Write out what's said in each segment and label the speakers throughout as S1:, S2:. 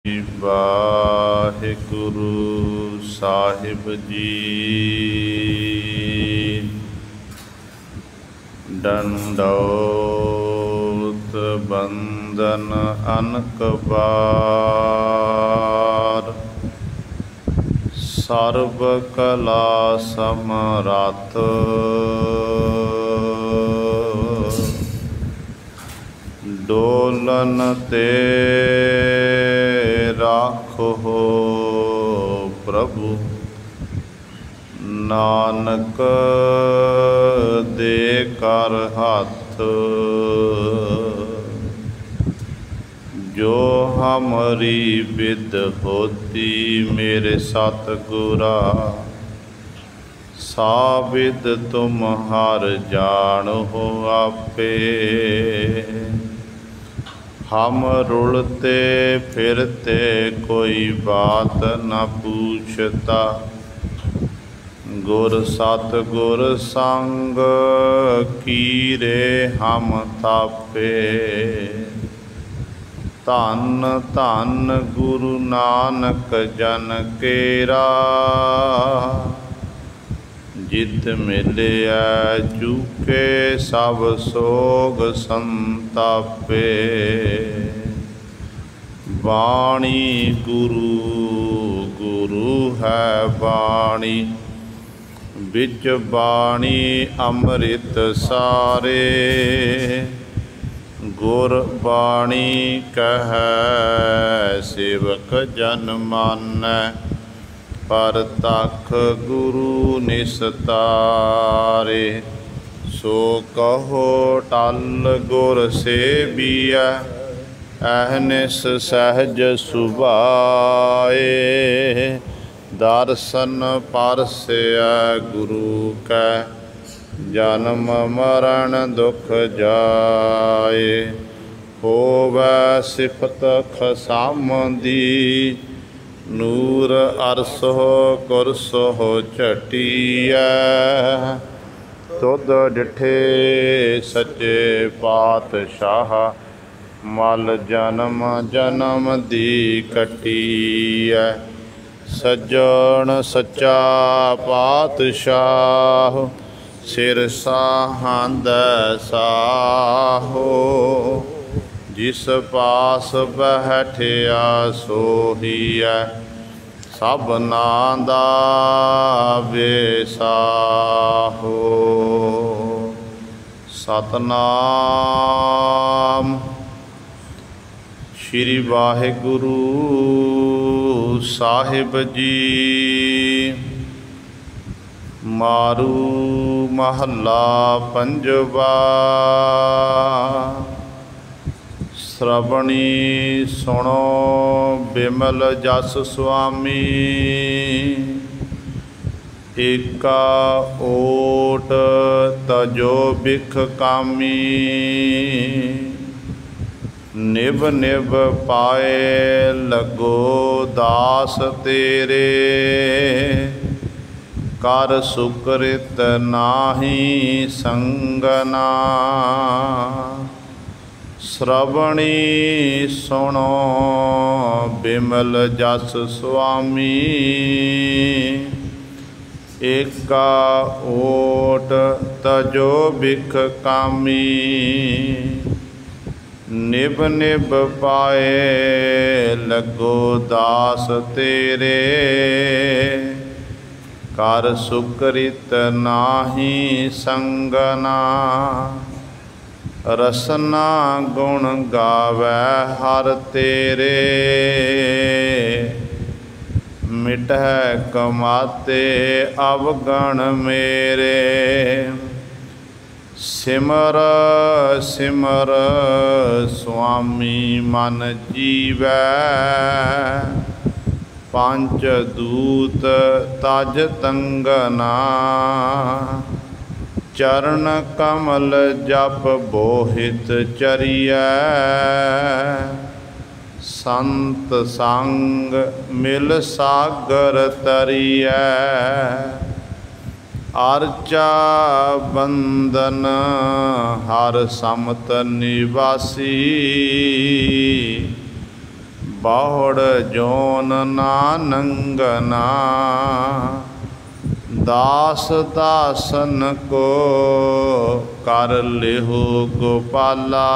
S1: ਵਾਹਿਗੁਰੂ ਸਾਹਿਬ ਜੀ। ਡੰਡੌਤ ਬੰਦਨ ਅਨਕ ਬਾਰ, ਸਰਬ ਕਲਾ ਸਮਰੱਥ। ਡੋਲਨ ਤੇ ਰਾਖੋ ਪ੍ਰਭु, ਨਾਨਕ ਦੇ ਕਰ ਹੱਥ। ਜੋ ਹਮਰੀ ਬਿਦ ਹੋਤੀ ਮੇਰੇ ਸਤਿਗੁਰਾ, ਸਾਬਿਦ ਤੁਮ ਹਰ ਜਾਣੋ ਆਪੇ। हम रुलते फिरते कोई बात न पूछता, गुर सतगुर संग कीरे हम थापे। धन धन गुरु नानक जन केरा, जित मिलिया चूके सब सोग संतापे। बाणी गुरु गुरु है बाणी, बिच बाणी अमृत सारे। गुर बाणी कह सेवक जन मानै, पर तख गुरु निस्तारे। सो कहो टल गुर सेबिया, अहनिस सहज सुभाए। दर्शन परसिया गुरु कै, जन्म मरण दुख जाए। होवै सिफत खसामदी, नूर अरसो कुरसो झटिया। तुद डिठे सच्चे पातशाह, मल जन्म जन्म दी कटिया। सज्जन सच्चा पातशाह, सिर साहंद साहो। जिस पास बैठिया सोहिया, सबना दा बेसाहो। सतनाम। श्री वाहिगुरु साहिब जी। मारू महला पंजवा। श्रवणी सुनो बिमल जस स्वामी, एका ओट तजो बिख कामी। निभ निभ पाए लगो दास तेरे, कर सुकृत नाही संगना। श्रवणी सुनो बिमल जस स्वामी, एका ओट तजो बिख कामी। निभ निभ पाए लगो दास तेरे, कर सुकृत नाही संगना। रसना गुण गावै हर तेरे, मिटै कमाते अवगण मेरे। सिमर सिमर स्वामी मन जीवै, पंच दूत तज तंगना। चरण कमल जप बोहित चरिया, संत संग मिल सागर तरिया। आरचा बंदन हर समत निवासी, बाहुड़ जोन ना नंगना, दास दासन को कर लेहु गोपाला।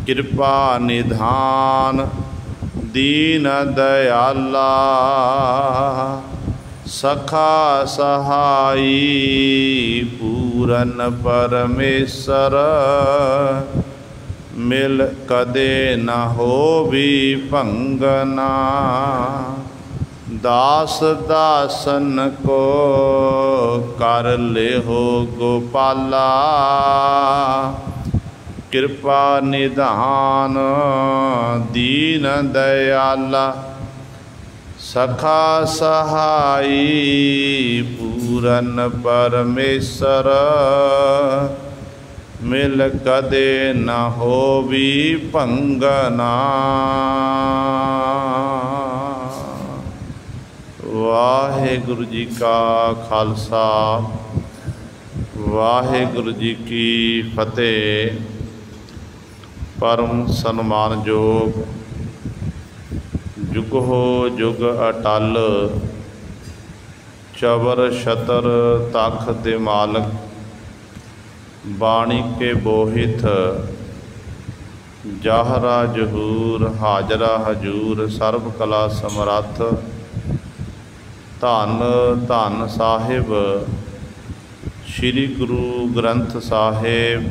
S1: कृपा निधान दीन दयाला, सखा सहाई पूरन परमेश्वर। मिल कदे न होवी भंगना, दास दासन को कर लेहो गोपाला। कृपा निधान दीन दयाला, सखा सहाई पूरन परमेश्वर। मिल कदे न होवी भंगना। वाहिगुरु जी का खालसा, वाहिगुरु जी की फतेह। परम सन्मानयोग जुगो जुग अटल, चबर छतर तख दे मालक। बाणी के बोहित जाहरा जहूर, हाजरा हजूर सर्व कला समरथ। धन धन साहिब श्री गुरु ग्रंथ साहिब,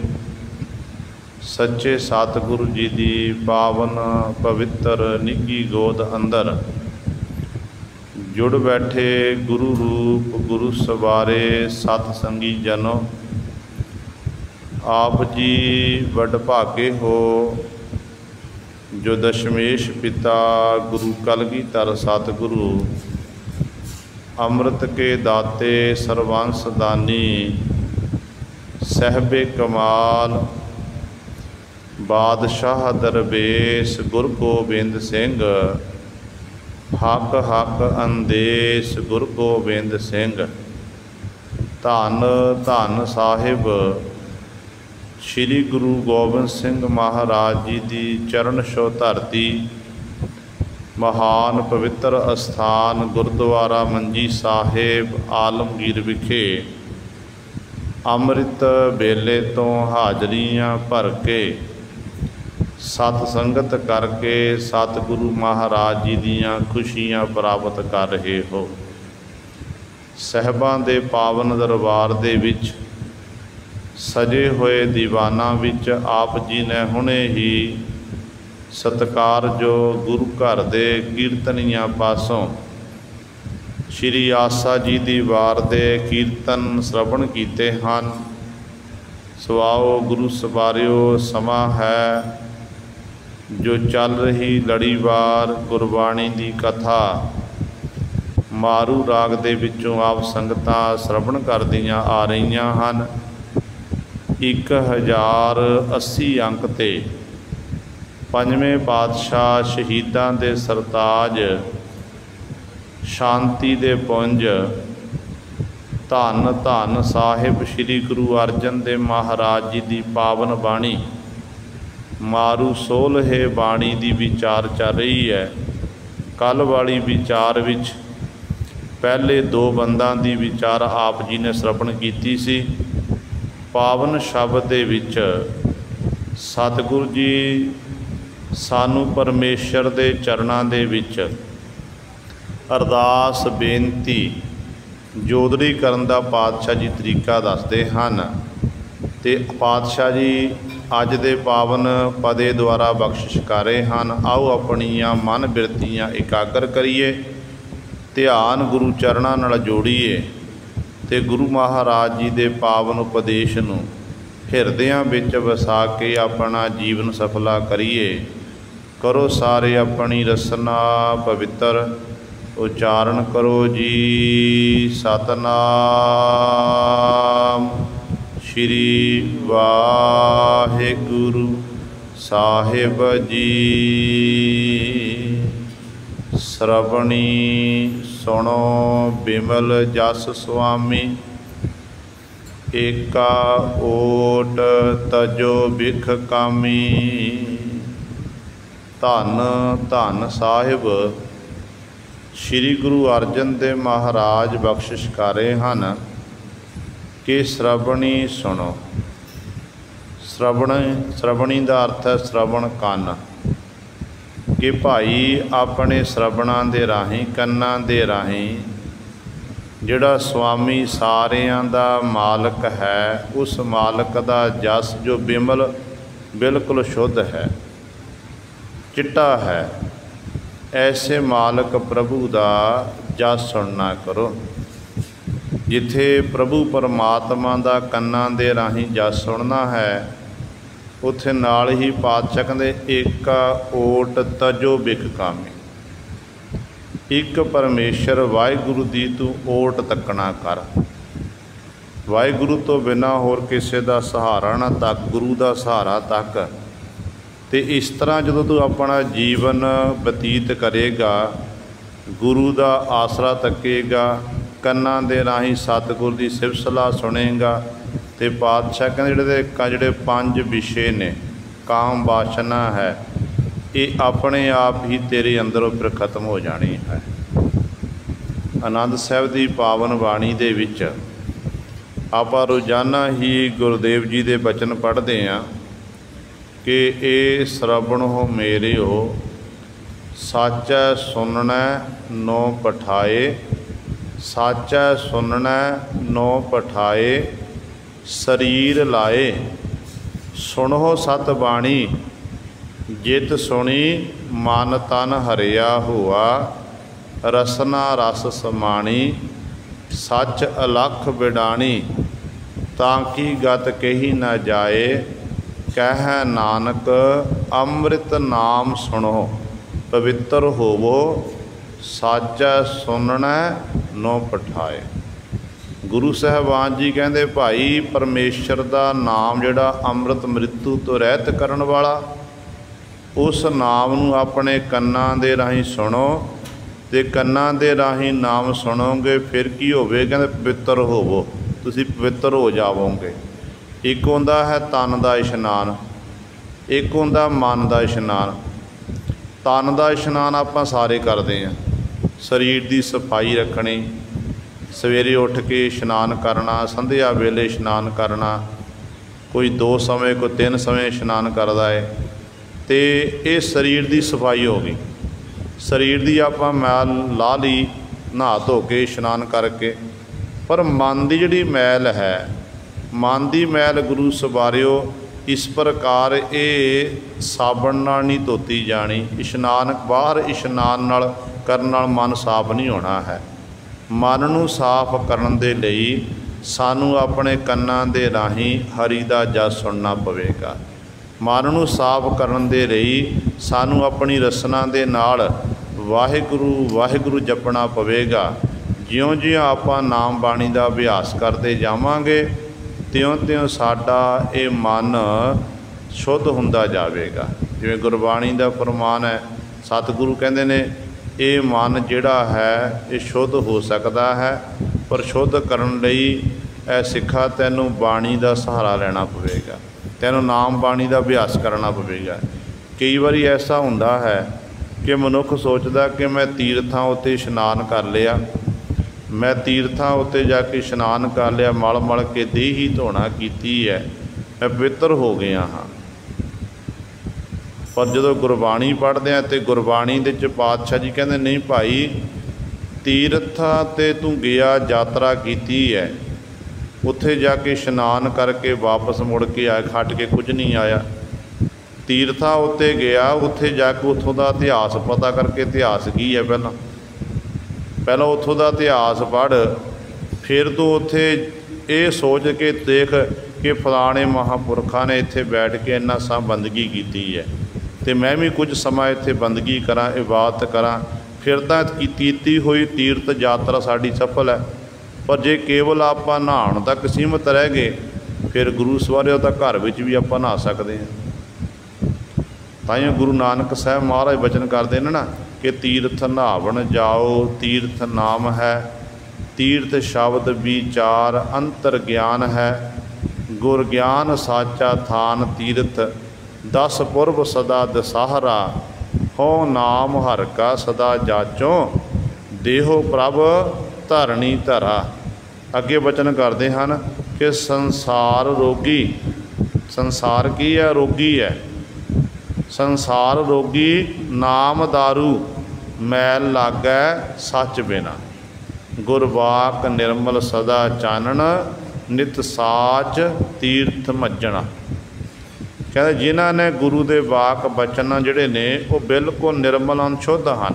S1: सच्चे सतगुरु जी की पावन पवित्र निੱਘੀ गोद अंदर जुड़ बैठे गुरु रूप गुरु सवारे सतसंगी जनों। आप जी वडभागे हो जो दशमेश पिता गुरु कलगीधर सतगुरु, अमृत के दाते सर्वंस दानी, सहबे कमाल बादशाह दरवेश गुरु गोबिंद सिंह। हक हक अंदेश गुरु गोबिंद सिंह। धन धन साहिब श्री गुरु गोबिंद सिंह महाराज जी की चरण छो धरती। महान पवित्र अस्थान गुरुद्वारा मंजी साहिब आलमगीर विखे अमृत बेले तो हाजरियां भर के सतसंगत करके सतगुरु महाराज जी दियां खुशियां प्राप्त कर रहे हो। साहिबां दे पावन दरबार दे विच सजे हुए दीवाना विच आप जी ने हुणे ही सत्कार जो गुरु घर दे कीर्तनियां पासों श्री आसा जी दी वार दे कीर्तन श्रवण कीते हैं। सुआओ गुरु सवारियो, समा है जो चल रही लड़ीवार गुरबाणी दी कथा मारू राग दे विचों आप संगतां श्रवण करदियां आ रहीआं हन। 1080 अंक ते पंजवें पातशाह शहीदां दे सरताज शांति दे पुंज धन धन साहिब श्री गुरु अर्जन देव महाराज जी की पावन बाणी मारू सोलहे बाणी की विचार चल रही है। कल वाली विचार विच पहले 2 बंदां दी विचार आप जी ने श्रवण की सी। पावन शब्द दे विच सतगुरु जी सानू परमेश्वर दे चरणां दे विच अरदास बेनती जोदड़ी करन दा पातशाह जी तरीका दसदे हन। ते पातशाह जी अज दे पावन पदे द्वारा बख्शिश कर रहे हैं। आओ अपनियां मन बिरतियां एकागर करिए, ध्यान गुरु चरणां नाल जोड़ीए ते गुरु महाराज जी दे पावन उपदेश नूं हिरदियां विच वसा के अपना जीवन सफला करिए। करो सारे अपनी रसना पवित्र उच्चारण करो जी। सतनाम श्री वाहिगुरु साहिब जी। श्रवणी सुनो बिमल जस स्वामी, एका ओट तजो बिख कामी। ਧੰਨ ਧੰਨ ਸਾਹਿਬ ਸ਼੍ਰੀ ਗੁਰੂ ਅਰਜਨ ਦੇਵ ਮਹਾਰਾਜ ਬਖਸ਼ਿਸ਼ ਕਰ ਰਹੇ ਹਨ ਕਿ ਸ਼੍ਰਵਣੀ ਸੁਣੋ। ਸ਼੍ਰਵਣੀ ਦਾ ਅਰਥ ਹੈ ਸ਼੍ਰਵਣ ਕੰਨ, ਕਿ ਭਾਈ ਆਪਣੇ ਸ਼੍ਰਵਣਾਂ ਦੇ ਰਾਹੀਂ, ਕੰਨਾਂ ਦੇ ਰਾਹੀਂ ਜਿਹੜਾ ਸੁਆਮੀ ਸਾਰਿਆਂ ਦਾ ਮਾਲਕ ਹੈ, ਉਸ ਮਾਲਕ ਦਾ ਜਸ ਜੋ ਬਿਮਲ ਬਿਲਕੁਲ ਸ਼ੁੱਧ ਹੈ, ਚਿੱਟਾ ਹੈ, ਐਸੇ ਮਾਲਕ ਪ੍ਰਭੂ ਦਾ ਜਸ ਸੁਣਨਾ ਕਰੋ। ਜਿੱਥੇ ਪ੍ਰਭੂ ਪਰਮਾਤਮਾ ਦਾ ਕੰਨਾਂ ਦੇ ਰਾਹੀਂ ਜਸ ਸੁਣਨਾ ਹੈ, ਉੱਥੇ ਨਾਲ ਹੀ ਪਾਤਸ਼ਾਹ ਕਹਿੰਦੇ ਏਕਾ ਓਟ ਤਜੋ ਬਿਕ ਕਾਮੀ, ਇੱਕ ਪਰਮੇਸ਼ਰ ਵਾਹਿਗੁਰੂ ਦੀ ਤੂੰ ਓਟ ਤੱਕਣਾ ਕਰ। ਵਾਹਿਗੁਰੂ ਤੋਂ ਬਿਨਾਂ ਹੋਰ ਕਿਸੇ ਦਾ ਸਹਾਰਾ ਨਾ ਤੱਕ, ਗੁਰੂ ਦਾ ਸਹਾਰਾ ਤੱਕ। ਅਤੇ ਇਸ ਤਰ੍ਹਾਂ ਜਦੋਂ ਤੂੰ ਆਪਣਾ ਜੀਵਨ ਬਤੀਤ ਕਰੇਗਾ, ਗੁਰੂ ਦਾ ਆਸਰਾ ਤੱਕੇਗਾ, ਕੰਨਾਂ ਦੇ ਰਾਹੀਂ ਸਤਿਗੁਰ ਦੀ ਸਿਫਤ ਸਲਾਹ ਸੁਣੇਗਾ, ਅਤੇ ਪਾਤਸ਼ਾਹ ਕਹਿੰਦੇ ਜਿਹੜੇ ਪੰਜ ਵਿਸ਼ੇ ਨੇ, ਕਾਮ ਵਾਸ਼ਨਾ ਹੈ, ਇਹ ਆਪਣੇ ਆਪ ਹੀ ਤੇਰੇ ਅੰਦਰੋਂ ਫਿਰ ਖਤਮ ਹੋ ਜਾਣੀ ਹੈ। ਆਨੰਦ ਸਾਹਿਬ ਦੀ ਪਾਵਨ ਬਾਣੀ ਦੇ ਵਿੱਚ ਆਪਾਂ ਰੋਜ਼ਾਨਾ ਹੀ ਗੁਰਦੇਵ ਜੀ ਦੇ ਬਚਨ ਪੜ੍ਹਦੇ ਹਾਂ ਕਿ ਇਹ ਸ਼ਰਵਣੋ ਮੇਰਿਓ ਸਾਚੈ ਸੁਣਨੈ ਨੋ ਪਠਾਏ, ਸਾਚੈ ਸੁਣਨੈ ਨੋ ਪਠਾਏ, ਸਰੀਰ ਲਾਏ ਸੁਣੋ ਸਤ ਬਾਣੀ, ਜਿਤ ਸੁਣੀ ਮਨ ਤਨ ਹਰਿਆ ਹੋਆ, ਰਸਨਾ ਰਸ ਸਮਾਣੀ, ਸੱਚ ਅਲਖ ਬਿਡਾਣੀ, ਤਾਂ ਕੀ ਗਤ ਕਹੀ ਨਾ ਜਾਏ, ਕਹਿ ਨਾਨਕ ਅੰਮ੍ਰਿਤ ਨਾਮ ਸੁਣੋ, ਪਵਿੱਤਰ ਹੋਵੋ, ਸਾਚੈ ਸੁਣਨੈ ਨੋ ਪਠਾਏ। ਗੁਰੂ ਸਾਹਿਬਾਨ ਜੀ ਕਹਿੰਦੇ ਭਾਈ ਪਰਮੇਸ਼ਰ ਦਾ ਨਾਮ ਜਿਹੜਾ ਅੰਮ੍ਰਿਤ ਮ੍ਰਿਤੂ ਤੋਂ ਰਹਿਤ ਕਰਨ ਵਾਲਾ, ਉਸ ਨਾਮ ਨੂੰ ਆਪਣੇ ਕੰਨਾਂ ਦੇ ਰਾਹੀਂ ਸੁਣੋ, ਅਤੇ ਕੰਨਾਂ ਦੇ ਰਾਹੀਂ ਨਾਮ ਸੁਣੋਗੇ ਫਿਰ ਕੀ ਹੋਵੇ, ਕਹਿੰਦੇ ਪਵਿੱਤਰ ਹੋਵੋ, ਤੁਸੀਂ ਪਵਿੱਤਰ ਹੋ ਜਾਵੋਗੇ। ਇੱਕ ਹੁੰਦਾ ਹੈ ਤਨ ਦਾ ਇਸ਼ਨਾਨ, ਇੱਕ ਹੁੰਦਾ ਮਨ ਦਾ ਇਸ਼ਨਾਨ। ਤਨ ਦਾ ਇਸ਼ਨਾਨ ਆਪਾਂ ਸਾਰੇ ਕਰਦੇ ਹਾਂ, ਸਰੀਰ ਦੀ ਸਫਾਈ ਰੱਖਣੀ, ਸਵੇਰੇ ਉੱਠ ਕੇ ਇਸ਼ਨਾਨ ਕਰਨਾ, ਸੰਧਿਆ ਵੇਲੇ ਇਸ਼ਨਾਨ ਕਰਨਾ, ਕੋਈ 2 ਸਮੇਂ ਕੋਈ 3 ਸਮੇਂ ਇਸ਼ਨਾਨ ਕਰਦਾ ਹੈ, ਅਤੇ ਇਹ ਸਰੀਰ ਦੀ ਸਫਾਈ ਹੋ ਗਈ। ਸਰੀਰ ਦੀ ਆਪਾਂ ਮੈਲ ਲਾ ਲਈ ਨਹਾ ਧੋ ਕੇ ਇਸ਼ਨਾਨ ਕਰਕੇ, ਪਰ ਮਨ ਦੀ ਜਿਹੜੀ ਮੈਲ ਹੈ, ਮਨ ਦੀ ਮੈਲ ਗੁਰੂ ਸਵਾਰਿਓ ਇਸ ਪ੍ਰਕਾਰ ਇਹ ਸਾਬਣ ਨਾਲ ਨਹੀਂ ਧੋਤੀ ਜਾਣੀ। ਇਸ਼ਨਾਨ ਬਾਹਰ ਇਸ਼ਨਾਨ ਨਾਲ ਕਰਨ ਨਾਲ ਮਨ ਸਾਫ਼ ਨਹੀਂ ਹੋਣਾ ਹੈ। ਮਨ ਨੂੰ ਸਾਫ਼ ਕਰਨ ਦੇ ਲਈ ਸਾਨੂੰ ਆਪਣੇ ਕੰਨਾਂ ਦੇ ਰਾਹੀਂ ਹਰੀ ਦਾ ਜਸ ਸੁਣਨਾ ਪਵੇਗਾ। ਮਨ ਨੂੰ ਸਾਫ਼ ਕਰਨ ਦੇ ਲਈ ਸਾਨੂੰ ਆਪਣੀ ਰਸਨਾ ਦੇ ਨਾਲ ਵਾਹਿਗੁਰੂ ਵਾਹਿਗੁਰੂ ਜਪਣਾ ਪਵੇਗਾ। ਜਿਉਂ-ਜਿਉਂ ਆਪਾਂ ਨਾਮ ਬਾਣੀ ਦਾ ਅਭਿਆਸ ਕਰਦੇ ਜਾਵਾਂਗੇ, ਤਿਉਂ-ਤਿਉਂ ਸਾਡਾ ਇਹ ਮਨ ਸ਼ੁੱਧ ਹੁੰਦਾ ਜਾਵੇਗਾ। ਜਿਵੇਂ ਗੁਰਬਾਣੀ ਦਾ ਫਰਮਾਨ ਹੈ, ਸਤਿਗੁਰੂ ਕਹਿੰਦੇ ਨੇ ਇਹ ਮਨ ਜਿਹੜਾ ਹੈ ਇਹ ਸ਼ੁੱਧ ਹੋ ਸਕਦਾ ਹੈ, ਪਰ ਸ਼ੁੱਧ ਕਰਨ ਲਈ ਇਹ ਸਿੱਖਾ ਤੈਨੂੰ ਬਾਣੀ ਦਾ ਸਹਾਰਾ ਲੈਣਾ ਪਵੇਗਾ, ਤੈਨੂੰ ਨਾਮ ਬਾਣੀ ਦਾ ਅਭਿਆਸ ਕਰਨਾ ਪਵੇਗਾ। ਕਈ ਵਾਰੀ ਐਸਾ ਹੁੰਦਾ ਹੈ ਕਿ ਮਨੁੱਖ ਸੋਚਦਾ ਕਿ ਮੈਂ ਤੀਰਥਾਂ ਉੱਤੇ ਇਸ਼ਨਾਨ ਕਰ ਲਿਆ, ਮੈਂ ਤੀਰਥਾਂ ਉੱਤੇ ਜਾ ਕੇ ਇਸ਼ਨਾਨ ਕਰ ਲਿਆ, ਮਲ ਮਲ ਕੇ ਦੇਹ ਹੀ ਧੋਣਾ ਕੀਤੀ ਹੈ, ਮੈਂ ਪਵਿੱਤਰ ਹੋ ਗਿਆ ਹਾਂ। ਪਰ ਜਦੋਂ ਗੁਰਬਾਣੀ ਪੜ੍ਹਦੇ ਹਾਂ ਅਤੇ ਗੁਰਬਾਣੀ ਦੇ ਵਿੱਚ ਪਾਤਸ਼ਾਹ ਜੀ ਕਹਿੰਦੇ ਨਹੀਂ ਭਾਈ, ਤੀਰਥਾਂ 'ਤੇ ਤੂੰ ਗਿਆ, ਯਾਤਰਾ ਕੀਤੀ ਹੈ, ਉੱਥੇ ਜਾ ਕੇ ਇਸ਼ਨਾਨ ਕਰਕੇ ਵਾਪਸ ਮੁੜ ਕੇ ਆਇਆ, ਖੱਟ ਕੇ ਕੁਝ ਨਹੀਂ ਆਇਆ। ਤੀਰਥਾਂ ਉੱਤੇ ਗਿਆ, ਉੱਥੇ ਜਾ ਕੇ ਉੱਥੋਂ ਦਾ ਇਤਿਹਾਸ ਪਤਾ ਕਰਕੇ, ਇਤਿਹਾਸ ਕੀ ਹੈ ਪਹਿਲਾਂ ਉੱਥੋਂ ਦਾ ਇਤਿਹਾਸ ਪੜ੍ਹ, ਫਿਰ ਤੂੰ ਉੱਥੇ ਇਹ ਸੋਚ ਕੇ ਦੇਖ ਕਿ ਫਲਾਣੇ ਮਹਾਂਪੁਰਖਾਂ ਨੇ ਇੱਥੇ ਬੈਠ ਕੇ ਇੰਨਾ ਸਮਾਂ ਬੰਦਗੀ ਕੀਤੀ ਹੈ, ਅਤੇ ਮੈਂ ਵੀ ਕੁਝ ਸਮਾਂ ਇੱਥੇ ਬੰਦਗੀ ਕਰਾਂ, ਇਬਾਦਤ ਕਰਾਂ, ਫਿਰ ਤਾਂ ਕੀਤੀ ਹੋਈ ਤੀਰਥ ਯਾਤਰਾ ਸਾਡੀ ਸਫਲ ਹੈ। ਪਰ ਜੇ ਕੇਵਲ ਆਪਾਂ ਨਹਾਉਣ ਤੱਕ ਸੀਮਤ ਰਹਿ ਗਏ, ਫਿਰ ਗੁਰੂ ਸਵਾਰਿਓ ਤਾਂ ਘਰ ਵਿੱਚ ਵੀ ਆਪਾਂ ਨਹਾ ਸਕਦੇ ਹਾਂ। ਤਾਂ ਹੀ ਗੁਰੂ ਨਾਨਕ ਸਾਹਿਬ ਮਹਾਰਾਜ ਬਚਨ ਕਰਦੇ ਨੇ ਨਾ ਕਿ ਤੀਰਥ ਨਹਾਵਣ ਜਾਓ, ਤੀਰਥ ਨਾਮ ਹੈ, ਤੀਰਥ ਸ਼ਬਦ ਵਿਚਾਰ ਅੰਤਰ ਗਿਆਨ ਹੈ, ਗੁਰ ਗਿਆਨ ਸਾਚਾ ਥਾਨ ਤੀਰਥ, 10 ਪੁਰਬ ਸਦਾ ਦਸਾਹਰਾ, हो नाम हर का सदा जाचों, देहो प्रभ धरणी धरा। अगे वचन करते हैं कि संसार रोगी, संसार की है? रोगी है। संसार रोगी नाम दारू, मैल लागै सच बिना। गुरबाक निर्मल सदा चानन, नित साच तीर्थ मज्जणा। कहते जिन्हां ने गुरु दे वाक बचन जिहड़े ने वो बिल्कुल निर्मल अनशुद्ध हैं,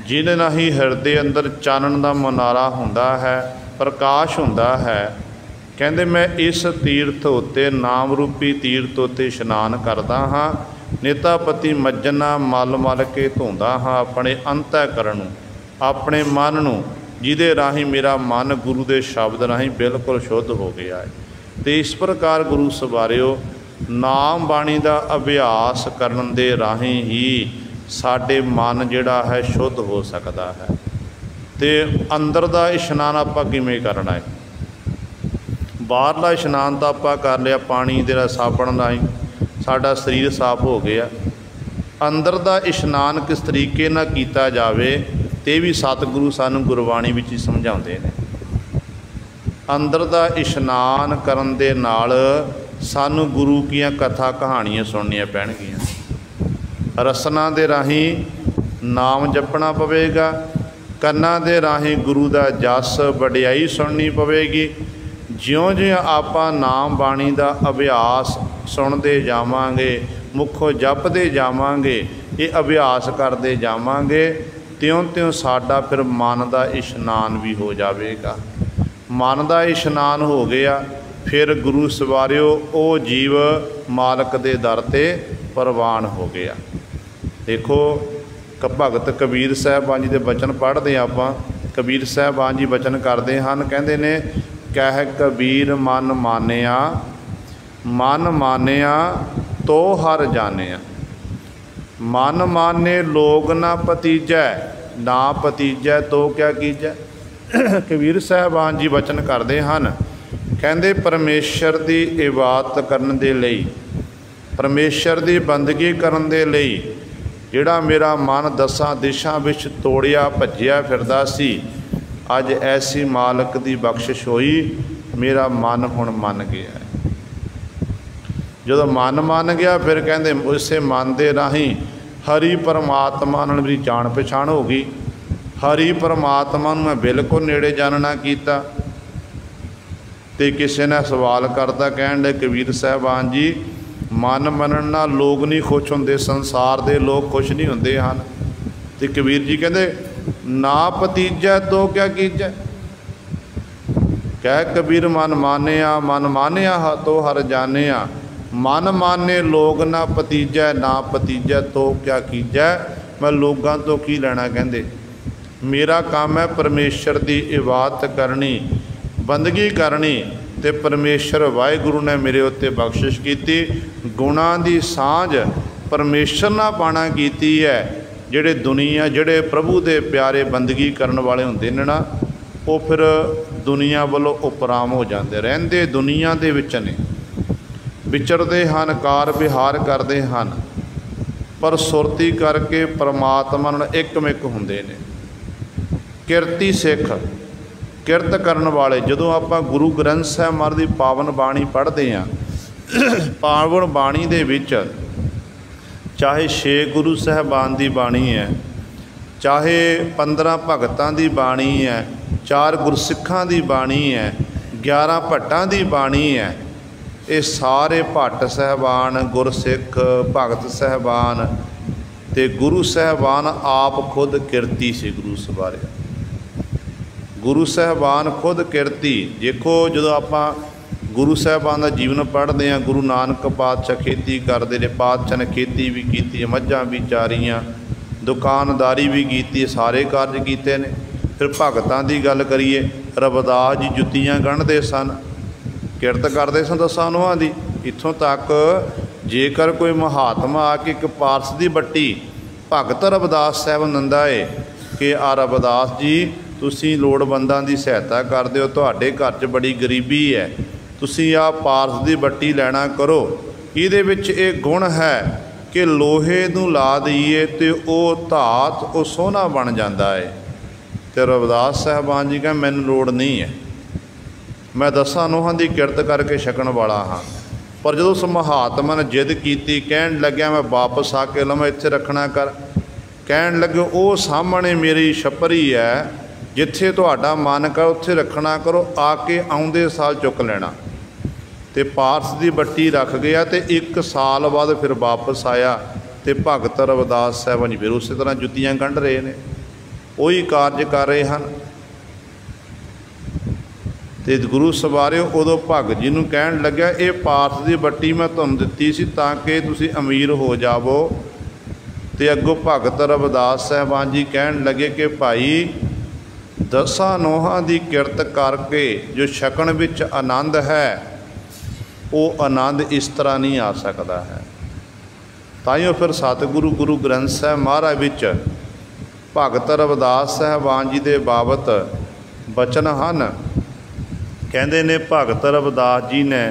S1: जिन्हें ना ही हिरदे अंदर चानन का मुनारा हुंदा है, प्रकाश हुंदा है। कहते मैं इस तीर्थ उत्ते नाम रूपी तीर्थ उत्ते इशनान करदा हाँ, नेतापति मज्जना मल मल के धोंदा हाँ अपने अंतःकरण नूं, अपने मन नूं, जिहदे राही मेरा मन गुरु के शब्द राही बिल्कुल शुद्ध हो गया है। तो इस प्रकार गुरु सवारियो नाम बाणी का अभ्यास करन दे राही ही साडे मन जिहड़ा है शुद्ध हो सकता है। तो अंदर का इशनान आपां किवें करना है? बाहरला इशनान तो आपां कर लिया, पानी दे साबण राही साडा शरीर साफ हो गया। अंदर का इशनान किस तरीके नाल कीता जावे ते भी सतगुरु सानू गुरबाणी विच ही समझाउंदे ने। अंदर का इशनान करन दे नाल सानू गुरु कीआं कथा कहानियां सुननियां पैणगीआं। रसना दे राही नाम जपना पवेगा, कन्ना दे राही गुरु का जस वडियाई सुननी पवेगी। ज्यों ज्यों आपां नाम बाणी का अभ्यास सुनते जावांगे, मुखों जपते जावांगे, ये अभ्यास करते जावांगे, त्यों त्यों साडा फिर मन का इशनान भी हो जाएगा। मन का इशनान हो गया, फिर गुरु सवारियो वो जीव मालक दे दर ते प्रवान हो गया। देखो भगत कबीर साहबान जी के वचन पढ़ते आपां। कबीर साहबान जी वचन करते हैं, कहते ने कह कबीर मन मानिया, मन मानिया तो हर जानिया। मन माने लोग ना पतीजै, ना पतीजै तो क्या कीजै। कबीर साहबान जी वचन करते हैं, कहते परमेश्वर की इबादत करन दे लई, परमेश्वर की बंदगी करन दे लई जिहड़ा मेरा मन दसां दिशां विच तोड़िया भज्जिया फिरदा सी, अज ऐसी मालक की बख्शिश होई, मेरा मन हुण मन गया है। जो मन मन गया फिर कहते उसे मन के राही हरि परमात्मा नाल मेरी जान पछाण हो गई। हरि परमात्मा नूं मैं बिल्कुल नेड़े जानना कीता। ते किसी ने सवाल करता, कहण दे कबीर साहबान जी मन मनण नाल लोग नहीं खुश होंदे, संसार दे लोग खुश नहीं होंदे हन। ते कबीर जी कहते ना पतीजै तो क्या कीजै। कह कबीर मन मानिया, मन मानिया तो हर जानिया। मन माने लोग ना पतीजै, ना पतीजै तो क्या कीजै। मैं लोगों तो की लेना, कहते मेरा काम है परमेश्वर की इबादत करनी, बंदगी करनी। तो परमेश्वर वाहिगुरु ने मेरे उत्ते बख्शिश की, गुणां दी सांझ परमेश्वर नाल पाना कीती है। जिहड़े दुनिया जिहड़े प्रभु दे प्यारे बंदगी करन वाले हुंदे ने ना, वो फिर दुनिया वालों उपराम हो जाते, रहिंदे दुनिया दे विच ने, विचरते हैं, कार विहार करते हैं, पर सुरती करके परमात्मा नाल एकमिक हुंदे ने। किरती सिख, किरत करन वाले, जदों आपां गुरु ग्रंथ साहिब महाराज दी पावन बाणी पढ़ते हैं, पावन बाणी दे विच चाहे 6 गुरु साहबान की बाणी है, चाहे 15 भगतां की बाणी है, 4 गुरसिखां की बाणी है, 11 भट्टां की बाणी है, ये सारे भट्ट साहबान, गुरसिख, भगत साहबान ते गुरु साहबान आप खुद किरती से गुरु सवारे। गुरु साहबान खुद किरती। देखो जो आपां गुरु साहबान का जीवन पढ़ते हैं, गुरु नानक पातशाह खेती करते हैं, पातशाह ने खेती भी की, मझां भी चारियां, दुकानदारी भी की, सारे कार्य किए ने। फिर भगतां की गल करिए, रविदास जी जुत्तियां गढ़ते सन, किरत करते सन 10 नूहां दी। इत्थों तक जेकर कोई महात्मा आके एक पारस की बट्टी भगत रविदास साहब नंदा है कि आ रविदास जी तुसीं लोड़वंदां की सहायता करदे हो, तुहाडे घर च बड़ी गरीबी है, तुसीं आ पारस की बट्टी लैना करो। इहदे विच ये गुण है कि लोहे नूं ला दईए तो वह धात वो सोहना बन जाता है। तो रविदास साहबान जी कहें मैनूं लोड़ नहीं है, मैं 10 नोहां की किरत करके छकण वाला हाँ। पर जो उस महात्मा ने जिद की कहन लग्या मैं वापस आके लवां इत्थे रखना कर, कहन लगे वो सामने मेरी छपरी है, जिथे तुहाडा मन कर उत्थे रखना करो, आके आउंदे साल चुक लेना। तो पारस की बट्टी रख गया तो 1 साल बाद फिर वापस आया तो भगत रविदास साहब जी फिर उस तरह जुत्तियां गंढ रहे हैं, वही कार्य कर रहे हैं। तो गुरु सवारे उदों भगत जी नूं कहन लग्या ये पारस की बट्टी मैं तुहानूं दित्ती सी ताकि तुसीं अमीर हो जावो। तो अगों भगत रविदास साहबान जी कहन लगे कि भाई 10 नोहां की किरत करके जो छकण विच आनंद है वो आनंद इस तरह नहीं आ सकता है। ताइयों फिर सतगुरु गुरु ग्रंथ साहब महाराज विच भगत रविदास साहबान जी के बाबत बचन हैं। कहते ने भगत रविदास जी ने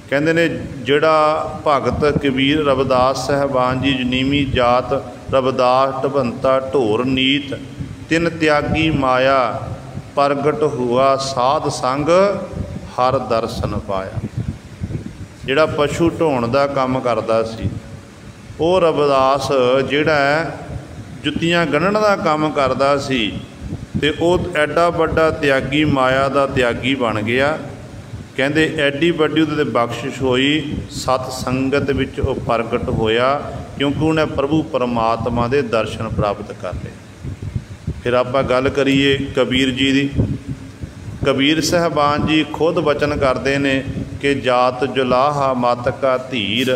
S1: कहते ने जिहड़ा भगत कबीर रविदास साहबान जी नीवी जात रविदास ढबंता ढोर नीत तिन त्यागी माया प्रगट हुआ साध संग हर दर्शन पाया। जिहड़ा पशु ढोण का काम करता सी वो रविदास जिहड़ा जुत्तियां गणन का काम करता सी ते वो एडा वड्डा त्यागी माया का त्यागी बन गया। कहते एडी वड्डी उहदे बख्शिश होई सत संगत विच वो प्रगट होया क्योंकि उन्हें प्रभु परमात्मा के दर्शन प्राप्त कर लए। फिर आप गल करिए कबीर जी की। कबीर साहबान जी खुद वचन करते हैं कि जात जुलाहा मत का धीर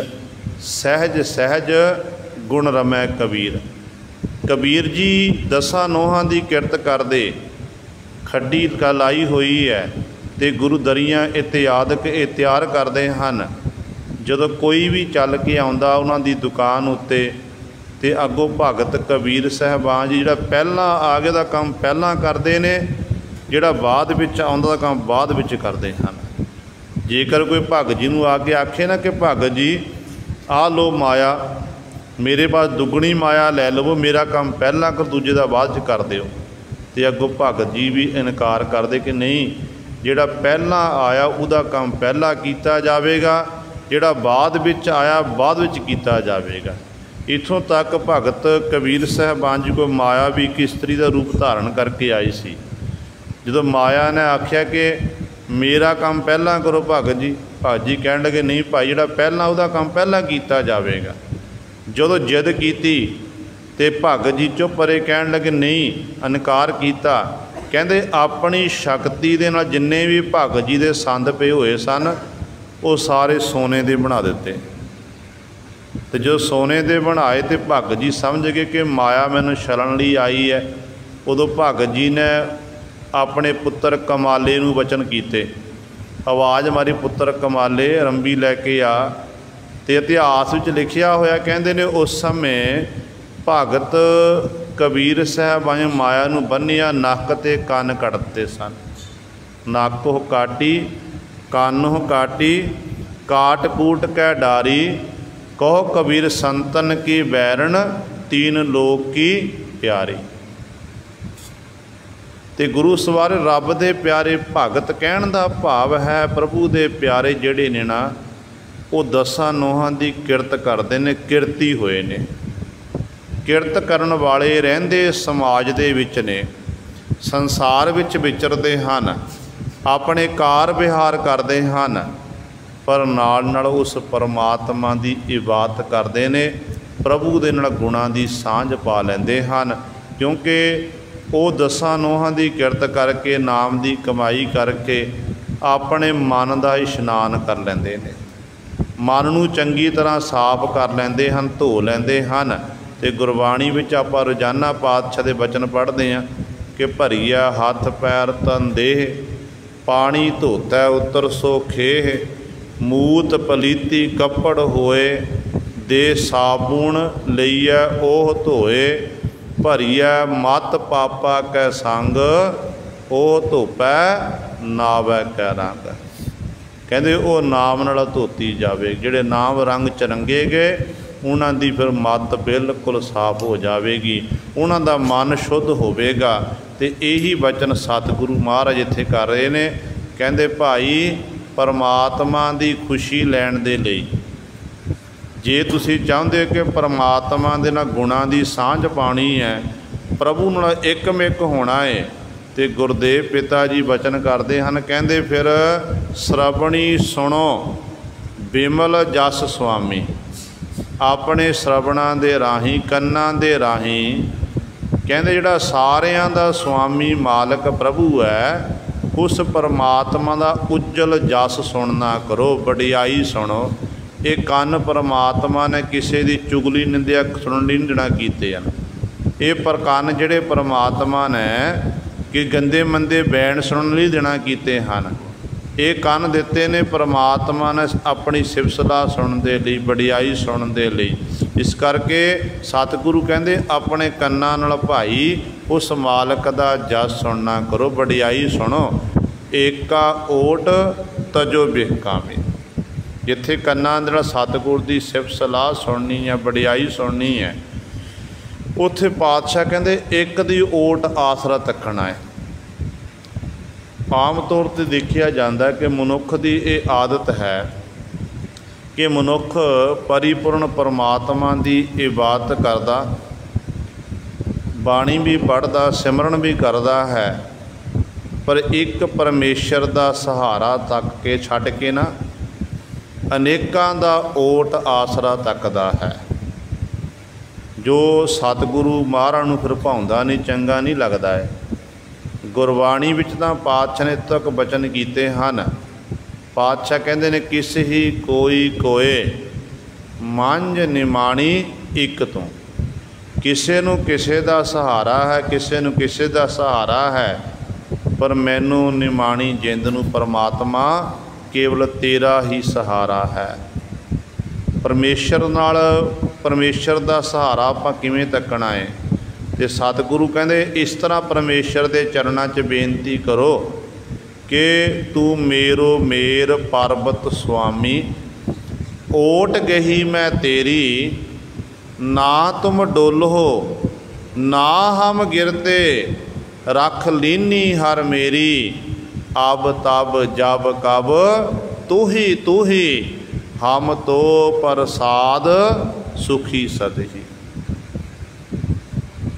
S1: सहज सहज गुण रमै कबीर। कबीर जी 10 नोहां की किरत करते खड्डी लाई हुई है तो गुरु दरियां इत्यादक ये तैयार करते हैं। जदों कोई भी चल के आउंदा उन्हां दी दुकान उत्ते ते अगों भगत कबीर साहबान जी जिहड़ा पहला आ गया दा काम पहला करते ने, जिहड़ा बाद विच आउंदा दा काम बाद विच करते हैं। जेकर कोई भगत जी नूं आके आखे ना कि भगत जी आ लो माया मेरे पास दुगनी माया लै लवो, मेरा काम पहला कर दूजे का बाद च कर दिओ, तो अगों भगत जी भी इनकार करते कि नहीं जिहड़ा पहला आया उहदा काम पहला किया जाएगा, जिहड़ा बाद विच आया बाद विच किया जाएगा। इत्थों तक भगत कबीर साहबान जी को माया भी एक इस्त्री का रूप धारण करके आई सी। जो माया ने आख्या कि मेरा काम पहला करो भगत जी जी कहन लगे नहीं भाई जिहड़ा पहला उहदा काम पहला किया जाएगा। जो जिद की तो भगत जी चुप रहे, कहन लगे नहीं इनकार किया। कहते अपनी शक्ति दे नाल जिन्ने भी भगत जी के संद पे हुए सन वो सारे सोने के बना दिते। तो जो सोने के बनाए तो भगत जी समझ गए कि माया मैनूं छलन लई आई है। उदों भगत जी ने अपने पुत्र कमाले नूं वचन कीते, आवाज़ मारी पुत्र कमाले रंबी लैके आ। तो इतिहास में लिखिया होया कहते ने उस समय भगत कबीर साहब माया नूं बन्निया नक ते कन कटते सन। नक हो काटी कन हो काटी काट कूट कै डारी कहो कबीर संतन की बैरन तीन लोक की प्यारी। तो गुरु सवारे रब दे प्यारे भगत कहण दा भाव है प्रभु दे प्यारे जिहड़े ने ना वो 10 नोहां की किरत करते हैं, किरती हुए ने। किरत करन वाले रहिंदे समाज दे विच ने, संसार विच विचरदे हन, अपने कार विहार करते हैं, पर नाल नाल उस परमात्मा की इबादत करते हैं, प्रभु दे नाल गुणां की सांझ पा लैंदे हन। क्योंकि वो 10 नोहां की किरत करके नाम की कमाई करके अपने मन का इशनान कर लेंदे ने, मन नूं चंगी तरह साफ कर लेंदे हन, धो लेंदे हन। तो गुरबाणी विच आपां रोजाना पातशाह दे वचन पढ़ते हैं कि भरीआ हथ पैर तन देह पानी धोता उतर सो खेह मूत पलीती कपड़ होए दे साबुण लईए ओह धोए भरीआ मत पापा कै संग ओह धोपै नावै कै रंग। कहते वो नाम नाल धोती जावे, जिहड़े नाम रंग च रंगे गए ਉਹਨਾਂ ਦੀ ਫਿਰ ਮੱਤ ਬਿਲਕੁਲ ਸਾਫ਼ ਹੋ ਜਾਵੇਗੀ, ਉਹਨਾਂ ਦਾ ਮਨ ਸ਼ੁੱਧ ਹੋਵੇਗਾ। ਅਤੇ ਇਹੀ ਵਚਨ ਸਤਿਗੁਰੂ ਮਹਾਰਾਜ ਇੱਥੇ ਕਰ ਰਹੇ ਨੇ। ਕਹਿੰਦੇ ਭਾਈ ਪਰਮਾਤਮਾ ਦੀ ਖੁਸ਼ੀ ਲੈਣ ਦੇ ਲਈ ਜੇ ਤੁਸੀਂ ਚਾਹੁੰਦੇ ਕਿ ਪਰਮਾਤਮਾ ਦੇ ਨਾਲ ਗੁਣਾਂ ਦੀ ਸਾਂਝ ਪਾਉਣੀ ਹੈ, ਪ੍ਰਭੂ ਨਾਲ ਇੱਕਮਿਕ ਹੋਣਾ ਹੈ, ਅਤੇ ਗੁਰਦੇਵ ਪਿਤਾ ਜੀ ਵਚਨ ਕਰਦੇ ਹਨ। ਕਹਿੰਦੇ ਫਿਰ ਸ਼ਰਵਣੀ ਸੁਣੋ ਬਿਮਲ ਜਸ ਸੁਆਮੀ। ਆਪਣੇ ਸ਼ਰਵਣਾਂ ਦੇ ਰਾਹੀਂ, ਕੰਨਾਂ ਦੇ ਰਾਹੀਂ ਕਹਿੰਦੇ ਜਿਹੜਾ ਸਾਰਿਆਂ ਦਾ ਸੁਆਮੀ ਮਾਲਕ ਪ੍ਰਭੂ ਹੈ, ਉਸ ਪਰਮਾਤਮਾ ਦਾ ਉਜਲ ਜਸ ਸੁਣਨਾ ਕਰੋ, ਵਡਿਆਈ ਸੁਣੋ। ਇਹ ਕੰਨ ਪਰਮਾਤਮਾ ਨੇ ਕਿਸੇ ਦੀ ਚੁਗਲੀ ਨਿੰਦਿਆ ਸੁਣਨ ਲਈ ਨਹੀਂ ਦੇਣਾ ਕੀਤੇ ਹਨ। ਇਹ ਕੰਨ ਜਿਹੜੇ ਪਰਮਾਤਮਾ ਨੇ ਕਿ ਗੰਦੇ ਮੰਦੇ ਬੈਣ ਸੁਣਨ ਲਈ ਦੇਣਾ ਕੀਤੇ ਹਨ। ਇਹ ਕੰਨ ਦਿੱਤੇ ਨੇ ਪਰਮਾਤਮਾ ਨੇ ਆਪਣੀ ਸਿਫਤ ਸਲਾਹ ਸੁਣਨ ਦੇ ਲਈ, ਵਡਿਆਈ ਸੁਣਨ ਦੇ ਲਈ। ਇਸ ਕਰਕੇ ਸਤਿਗੁਰੂ ਕਹਿੰਦੇ ਆਪਣੇ ਕੰਨਾਂ ਨਾਲ ਭਾਈ ਉਸ ਮਾਲਕ ਦਾ ਜਸ ਸੁਣਨਾ ਕਰੋ, ਵਡਿਆਈ ਸੁਣੋ। ਏਕਾ ਓਟ ਤਜੋ ਬਿਹਕਾਮੇ। ਜਿੱਥੇ ਕੰਨਾਂ ਦੇ ਨਾਲ ਸਤਿਗੁਰ ਦੀ ਸਿਫਤ ਸਲਾਹ ਸੁਣਨੀ ਹੈ, ਵਡਿਆਈ ਸੁਣਨੀ ਹੈ, ਉੱਥੇ ਪਾਤਸ਼ਾਹ ਕਹਿੰਦੇ ਇੱਕ ਦੀ ਓਟ ਆਸਰਾ ਤੱਕਣਾ ਹੈ। ਆਮ ਤੌਰ 'ਤੇ ਦੇਖਿਆ ਜਾਂਦਾ ਕਿ ਮਨੁੱਖ ਦੀ ਇਹ ਆਦਤ ਹੈ ਕਿ ਮਨੁੱਖ ਪਰਿਪੂਰਨ ਪਰਮਾਤਮਾ ਦੀ ਇਬਾਦਤ ਕਰਦਾ, ਬਾਣੀ ਵੀ ਪੜ੍ਹਦਾ, ਸਿਮਰਨ ਵੀ ਕਰਦਾ ਹੈ, ਪਰ ਇੱਕ ਪਰਮੇਸ਼ਰ ਦਾ ਸਹਾਰਾ ਤੱਕ ਕੇ ਛੱਡ ਕੇ ਨਾ ਅਨੇਕਾਂ ਦਾ ਓਟ ਆਸਰਾ ਤੱਕਦਾ ਹੈ। ਜੋ ਸਤਿਗੁਰੂ ਮਹਾਰਾਜ ਨੂੰ ਫਿਰ ਭਾਉਂਦਾ ਨਹੀਂ, ਚੰਗਾ ਨਹੀਂ ਲੱਗਦਾ ਹੈ। ਗੁਰਬਾਣੀ ਵਿੱਚ ਤਾਂ ਪਾਤਸ਼ਾਹ ਨੇ ਤੱਕ ਬਚਨ ਕੀਤੇ ਹਨ। ਪਾਤਸ਼ਾਹ ਕਹਿੰਦੇ ਨੇ ਕਿਸ ਹੀ ਕੋਈ ਕੋਏ ਮੰਝ ਨਿਮਾਣੀ ਇੱਕ ਤੋਂ। ਕਿਸੇ ਨੂੰ ਕਿਸੇ ਦਾ ਸਹਾਰਾ ਹੈ, ਕਿਸੇ ਨੂੰ ਕਿਸੇ ਦਾ ਸਹਾਰਾ ਹੈ, ਪਰ ਮੈਨੂੰ ਨਿਮਾਣੀ ਜਿੰਦ ਨੂੰ ਪਰਮਾਤਮਾ ਕੇਵਲ ਤੇਰਾ ਹੀ ਸਹਾਰਾ ਹੈ। ਪਰਮੇਸ਼ਰ ਨਾਲ, ਪਰਮੇਸ਼ਰ ਦਾ ਸਹਾਰਾ ਆਪਾਂ ਕਿਵੇਂ ਤੱਕਣਾ ਹੈ? ਅਤੇ ਸਤਿਗੁਰੂ ਕਹਿੰਦੇ ਇਸ ਤਰ੍ਹਾਂ ਪਰਮੇਸ਼ਰ ਦੇ ਚਰਨਾਂ 'ਚ ਬੇਨਤੀ ਕਰੋ ਕਿ ਤੂੰ ਮੇਰੋ ਮੇਰ ਪਰਬਤ ਸੁਆਮੀ, ਓਟ ਗਹੀ ਮੈਂ ਤੇਰੀ, ਨਾ ਤੁਮ ਡੋਲੋ ਨਾ ਹਮ ਗਿਰਤੇ, ਰੱਖ ਲੀਨੀ ਹਰ ਮੇਰੀ, ਅਬ ਤਬ ਜਬ ਕਬ ਤੂੰ ਹੀ, ਹਮ ਤੋ ਪ੍ਰਸਾਦ ਸੁਖੀ ਸਦਹੀ।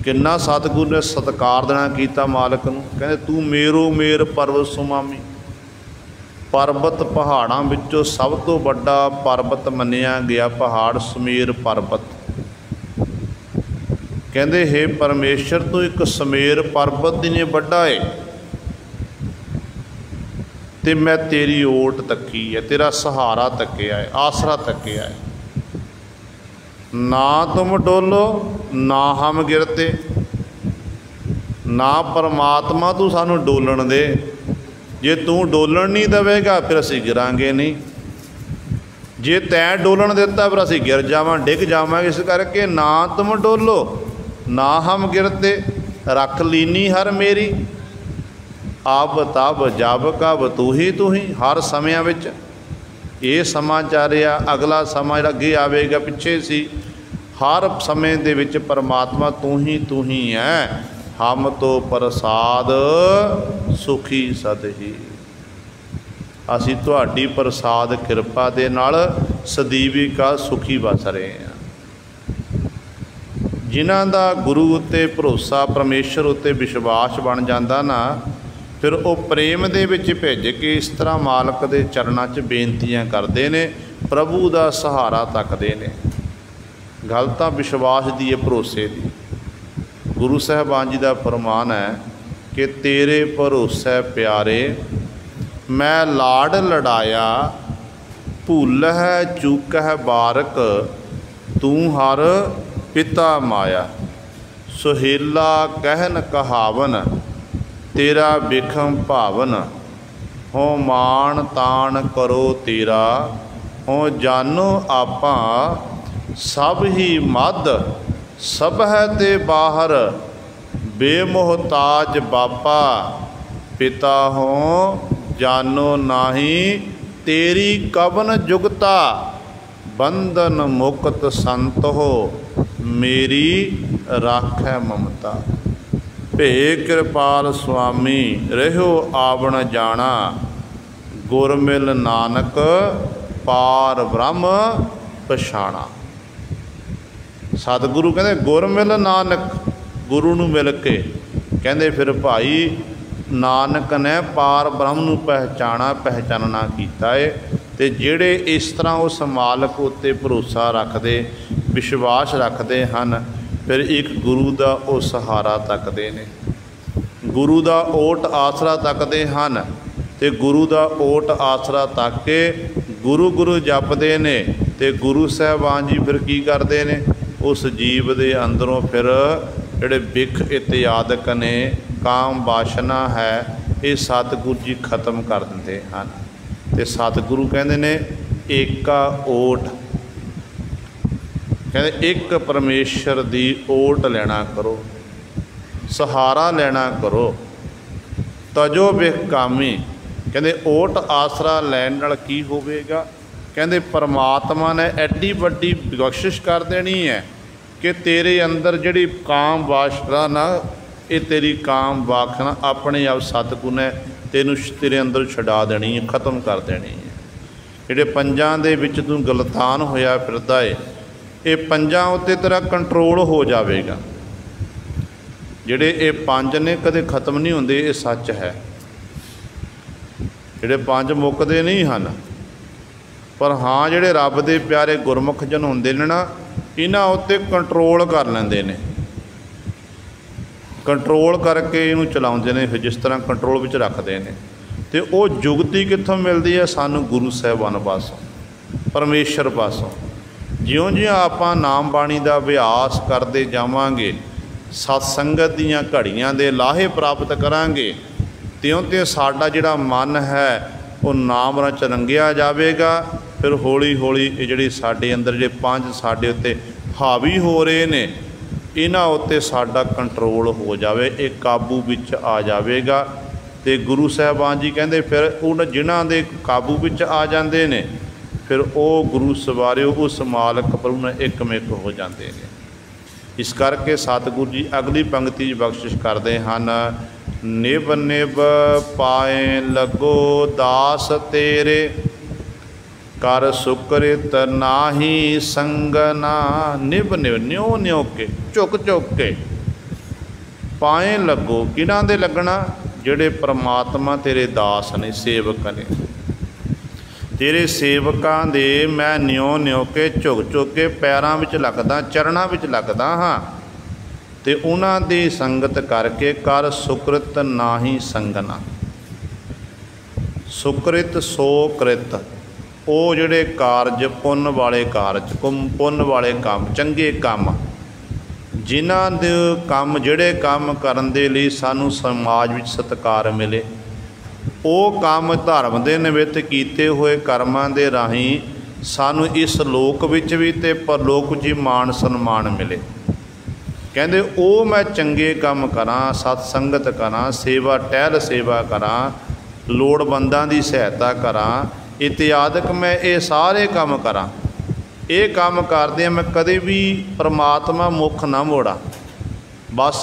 S1: ਕਿੰਨਾ ਸਤਿਗੁਰੂ ਨੇ ਸਤਿਕਾਰ ਦੇਣਾ ਕੀਤਾ ਮਾਲਕ ਨੂੰ। ਕਹਿੰਦੇ ਤੂੰ ਮੇਰੋ ਮੇਰ ਪਰਬਤ ਸੁਆਮੀ। ਪਰਬਤ ਪਹਾੜਾਂ ਵਿੱਚੋਂ ਸਭ ਤੋਂ ਵੱਡਾ ਪਰਬਤ ਮੰਨਿਆ ਗਿਆ ਪਹਾੜ ਸੁਮੇਰ ਪਰਬਤ। ਕਹਿੰਦੇ ਹੇ ਪਰਮੇਸ਼ਰ ਤੂੰ ਇੱਕ ਸੁਮੇਰ ਪਰਬਤ ਦੀ ਨੇ ਵੱਡਾ ਏ, ਅਤੇ ਮੈਂ ਤੇਰੀ ਓਟ ਤੱਕੀ ਹੈ, ਤੇਰਾ ਸਹਾਰਾ ਤੱਕਿਆ ਹੈ, ਆਸਰਾ ਤੱਕਿਆ ਹੈ। ਨਾ ਤੁਮ ਡੋਲੋ ਨਾ ਹਮ ਗਿਰਤੇ। ਨਾ ਪਰਮਾਤਮਾ ਤੂੰ ਸਾਨੂੰ ਡੋਲਣ ਦੇ, ਜੇ ਤੂੰ ਡੋਲਣ ਨਹੀਂ ਦੇਵੇਗਾ ਫਿਰ ਅਸੀਂ ਗਿਰਾਂਗੇ ਨਹੀਂ। ਜੇ ਤੈਂ ਡੋਲਣ ਦਿੱਤਾ ਫਿਰ ਅਸੀਂ ਗਿਰ ਜਾਵਾਂ, ਡਿੱਗ ਜਾਵਾਂਗੇ। ਇਸ ਕਰਕੇ ਨਾ ਤੁਮ ਡੋਲੋ ਨਾ ਹਮ ਗਿਰਤੇ, ਰੱਖ ਲੀਨੀ ਹਰ ਮੇਰੀ, ਅਬ ਤਬ ਜਬ ਕਬ ਤੂੰ ਹੀ। ਹਰ ਸਮਿਆਂ ਵਿੱਚ ਇਹ ਸਮਾਂ ਚੱਲ ਰਿਹਾ, ਅਗਲਾ ਸਮਾਂ ਜਿਹੜਾ ਅੱਗੇ ਆਵੇਗਾ ਪਿੱਛੇ ਸੀ, ਹਰ ਸਮੇਂ ਦੇ ਵਿੱਚ ਪਰਮਾਤਮਾ ਤੂੰ ਹੀ ਹੈ। ਹਮ ਤੋਂ ਪ੍ਰਸਾਦ ਸੁਖੀ ਸਦਹੀ। ਅਸੀਂ ਤੁਹਾਡੀ ਪ੍ਰਸਾਦ ਕਿਰਪਾ ਦੇ ਨਾਲ ਸਦੀਵੀ ਕਾਲ ਸੁਖੀ ਵਸ ਰਹੇ ਹਾਂ। ਜਿਨ੍ਹਾਂ ਦਾ ਗੁਰੂ ਉੱਤੇ ਭਰੋਸਾ, ਪਰਮੇਸ਼ਰ ਉੱਤੇ ਵਿਸ਼ਵਾਸ ਬਣ ਜਾਂਦਾ ਨਾ, ਫਿਰ ਉਹ ਪ੍ਰੇਮ ਦੇ ਵਿੱਚ ਭਿੱਜ ਕੇ ਇਸ ਤਰ੍ਹਾਂ ਮਾਲਕ ਦੇ ਚਰਨਾਂ 'ਚ ਬੇਨਤੀਆਂ ਕਰਦੇ ਨੇ, ਪ੍ਰਭੂ ਦਾ ਸਹਾਰਾ ਤੱਕਦੇ ਨੇ। ਗੱਲ ਤਾਂ ਵਿਸ਼ਵਾਸ ਦੀ ਹੈ, ਭਰੋਸੇ ਦੀ। ਗੁਰੂ ਸਾਹਿਬਾਨ ਜੀ ਦਾ ਫਰਮਾਨ ਹੈ ਕਿ ਤੇਰੇ ਭਰੋਸੇ ਪਿਆਰੇ ਮੈਂ ਲਾਡ ਲੜਾਇਆ, ਭੁੱਲ ਹੈ ਚੂਕ ਹੈ ਬਾਰਕ, ਤੂੰ ਹਰ ਪਿਤਾ ਮਾਇਆ। ਸੁਹੇਲਾ ਕਹਿਨ ਕਹਾਵਨ, ਤੇਰਾ ਬਿਖਮ ਭਾਵਨ, ਹੋ ਮਾਣ ਤਾਣ ਕਰੋ ਤੇਰਾ, ਹੋ ਜਾਨੋ ਆਪਾਂ ਸਭ ਹੀ ਮੱਧ, ਸਭ ਹੈ ਤੇ ਬਾਹਰ, ਬੇਮੋਹਤਾਜ ਬਾਪਾ, ਪਿਤਾ ਹੋ ਜਾਨੋ ਨਾਹੀ, ਤੇਰੀ ਕਵਨ ਜੁਗਤਾ, बंधन मुक्त संत हो, मेरी राखै ममता। भे कृपाल स्वामी रहो आवण जाना, गुर मिल नानक पार ब्रह्म पछाणा। सतगुरु कहते गुर मिल नानक, गुरु नूं मिल के कहते फिर भाई नानक ने पार ब्रह्म नूं पहचानना कीता है। ते जिहड़े इस तरह उस मालक उत्ते भरोसा रखते, विश्वास रखते हैं, फिर एक गुरु का वो सहारा तकते ने, गुरु का ओट आसरा तकते हैं। ते गुरु का ओट आसरा तक के गुरु गुरु जपते ने। ते गुरु साहबान जी फिर की करते हैं, उस जीव के अंदरों फिर जिहड़े बिख इत्यादक ने, काम वासना है, ये सतगुरु जी खत्म कर देंदे हैं। ते सतगुरु कहते ने एका ओट, कहते एक परमेश्वर की ओट लेना करो, सहारा लेना करो। तजो बेकामी, कहते ओट आसरा लैन नाल की होवेगा, कहते परमात्मा ने एड्डी वड्डी बख्शिश कर देनी है कि तेरे अंदर जिहड़ी काम वासना ना, ये तेरी काम वासना अपने आप सतगुरु ने तेनू तेरे अंदर छड़ा देनी है, खत्म कर देनी है। जिहड़े पंजां दे विच तूं गलतान होया फिरदा है, ये पंजां उत्ते तेरा कंट्रोल हो जाएगा। जिहड़े ये पंज ने कदे खत्म नहीं होंदे, ये सच है। जिहड़े पंज मुकदे नहीं हैं, पर हाँ जिहड़े रब दे प्यारे गुरमुख जन होंदे ने ना, इन्हां उत्ते कंट्रोल कर लैंदे ने, कंट्रोल करके इनू चलाउंदे ने, फिर जिस तरह कंट्रोल विच रखते हैं। तो वो जुगती कित्थों मिलती है? सानू गुरु साहिबान पासों, परमेश्वर पासों। ज्यों ज्यों आपां नाम बाणी का अभ्यास करते जावांगे, सत्संगत दीयां घड़ियां दे लाहे प्राप्त करांगे, त्यों त्यों साडा जिहड़ा मन है वो नाम रच रंगिया जाएगा। फिर हौली हौली ये जिहड़ी साडे अंदर जे पंज साडे उत्ते हावी हो रहे ने, इन्हां उत्ते साडा कंट्रोल हो जाए, एक काबू विच आ जाएगा। तो गुरु साहिबान जी कहते फिर उन जिन्हां दे काबू विच आ जाते हैं, फिर वो गुरु सवारिओ उस मालक प्रभु ने एकमिक हो जाते हैं। इस करके सतगुरु जी अगली पंक्ति बख्शिश करते हैं, निभ निभ पाए लगो दास तेरे, कर सुकृत नाही संगना। निभ निभ न्यो न्यो के, झुक झुक के, पाए लगो, किन्हां दे लगना? जिहड़े परमात्मा तेरे दास ने, सेवक ने, तेरे सेवकां दे मैं न्यो न्यो के झुक झुक के पैरां विच लगदा, चरणां विच लगदा हाँ। ते उन्हां दी संगत करके कर सुकृत नाही संगना। सुकृत सो कृत, वो जिहड़े कारज पुन्न वाले कारज, पुन्न वाले काम, चंगे काम, जिन्हां दे काम, जिहड़े काम करन दे लई सानू समाज विच सत्कार मिले, वो काम धर्म दे निमित्त कीते हुए कर्मां दे राहीं सानू इस लोक विच भी ते परलोक विच मान सन्मान मिले। कहते वो मैं चंगे काम करां, सत्संगत करां, सेवा टहल सेवा करां, लोड़वंदां दी सहायता करां, इत्यादक मैं ये सारे काम करां। ये काम करदे मैं कदे भी परमात्मा मुख ना मोड़ा, बस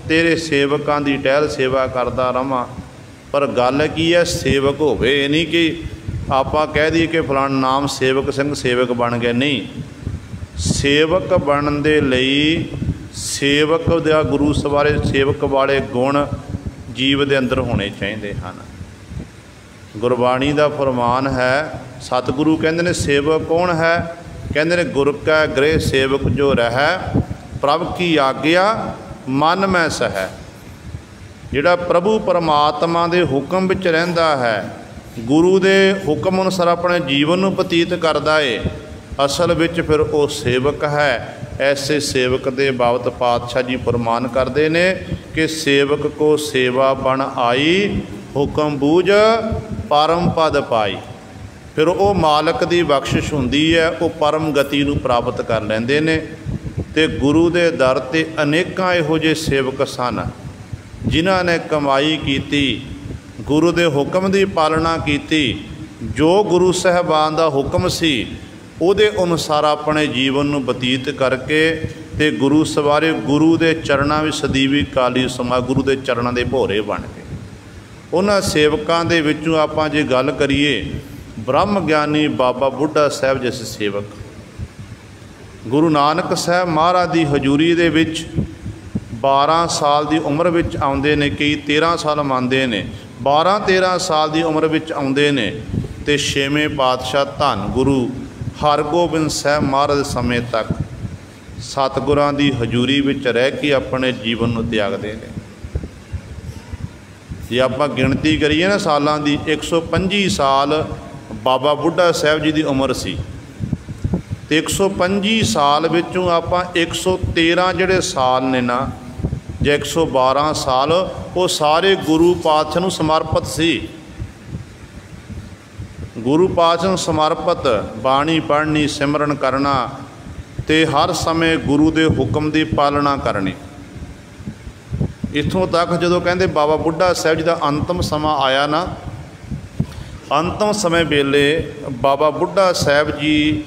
S1: तेरे सेवकां दी टहल सेवा करदा रहां। पर गल की है, सेवक होवे, ये नहीं कि आपां कह दईए कि फलाना नाम सेवक सिंह सेवक बन गए, नहीं। सेवक बनन दे लई सेवक दा गुरु सवारे सेवक वाले गुण जीव दे अंदर होने चाहिए हैं। गुरबाणी का फरमान है, सतगुरु कहते ने सेवक कौन है? कहते ने गुर कै गृह सेवक जो रह, प्रभ की आज्ञा मन में सह। जिहड़ा प्रभु परमात्मा दे हुक्म विच रहिंदा है, गुरु दे हुक्म अनुसार अपने जीवन नूं बतीत करदा है, असल विच फिर वो सेवक है। ऐसे सेवक दे बाबत पातशाह जी फरमान करते ने कि सेवक को सेवा बन आई, हुक्म बूझ परम पद पाई। फिर वो मालक की बख्शिश हुंदी है, वो परम गति नूं प्राप्त कर लैंदे ने। ते गुरु दे दर ते अनेकां इहो जिहे सेवक सन जिन्हां ने कमाई कीती, गुरु दे हुक्म की पालना की, जो गुरु साहिबान दा हुक्म सी ਉਹਦੇ ਅਨੁਸਾਰ ਆਪਣੇ ਜੀਵਨ ਨੂੰ ਬਤੀਤ ਕਰਕੇ ਤੇ ਗੁਰੂ ਸਵਾਰੇ ਗੁਰੂ ਦੇ ਚਰਨਾਂ ਵਿੱਚ ਸਦੀਵੀ ਕਾਲੀ ਸਮਾ ਗੁਰੂ ਦੇ ਚਰਨਾਂ ਦੇ ਭੋਰੇ ਬਣ ਗਏ। ਉਹਨਾਂ ਸੇਵਕਾਂ ਦੇ ਵਿੱਚੋਂ ਆਪਾਂ ਜੇ ਗੱਲ ਕਰੀਏ, ਬ੍ਰਹਮ ਗਿਆਨੀ ਬਾਬਾ ਬੁੱਢਾ ਸਾਹਿਬ ਜਿਸ ਸੇਵਕ ਗੁਰੂ ਨਾਨਕ ਸਾਹਿਬ ਮਹਾਰਾਜ ਦੀ ਹਜ਼ੂਰੀ ਦੇ ਵਿੱਚ 12 ਸਾਲ ਦੀ ਉਮਰ ਵਿੱਚ ਆਉਂਦੇ ਨੇ, ਕਈ 13 ਸਾਲ ਮੰਨਦੇ ਨੇ, 12-13 ਸਾਲ ਦੀ ਉਮਰ ਵਿੱਚ ਆਉਂਦੇ ਨੇ ਅਤੇ 6ਵੇਂ ਪਾਤਸ਼ਾਹ ਧੰਨ ਗੁਰੂ ਹਰਗੋਬਿੰਦ ਸਾਹਿਬ ਮਹਾਰਾਜ ਦੇ ਸਮੇਂ ਤੱਕ ਸਤਿਗੁਰਾਂ ਦੀ ਹਜ਼ੂਰੀ ਵਿੱਚ ਰਹਿ ਕੇ ਆਪਣੇ ਜੀਵਨ ਨੂੰ ਤਿਆਗਦੇ ਨੇ। ਜੇ ਆਪਾਂ ਗਿਣਤੀ ਕਰੀਏ ਨਾ ਸਾਲਾਂ ਦੀ, 125 ਸਾਲ ਬਾਬਾ ਬੁੱਢਾ ਸਾਹਿਬ ਜੀ ਦੀ ਉਮਰ ਸੀ ਅਤੇ 125 ਸਾਲ ਵਿੱਚੋਂ ਆਪਾਂ 113 ਜਿਹੜੇ ਸਾਲ ਨੇ ਨਾ, ਜਾਂ 112 ਸਾਲ, ਉਹ ਸਾਰੇ ਗੁਰੂ ਪਾਤਸ਼ਾਹ ਨੂੰ ਸਮਰਪਿਤ ਸੀ। ਗੁਰੂ ਪਾਤਸ਼ਾਹ ਨੂੰ ਸਮਰਪਿਤ ਬਾਣੀ ਪੜ੍ਹਨੀ, ਸਿਮਰਨ ਕਰਨਾ ਅਤੇ ਹਰ ਸਮੇਂ ਗੁਰੂ ਦੇ ਹੁਕਮ ਦੀ ਪਾਲਣਾ ਕਰਨੀ। ਇੱਥੋਂ ਤੱਕ ਜਦੋਂ ਕਹਿੰਦੇ ਬਾਬਾ ਬੁੱਢਾ ਸਾਹਿਬ ਜੀ ਦਾ ਅੰਤਮ ਸਮਾਂ ਆਇਆ ਨਾ, ਅੰਤਮ ਸਮੇਂ ਵੇਲੇ ਬਾਬਾ ਬੁੱਢਾ ਸਾਹਿਬ ਜੀ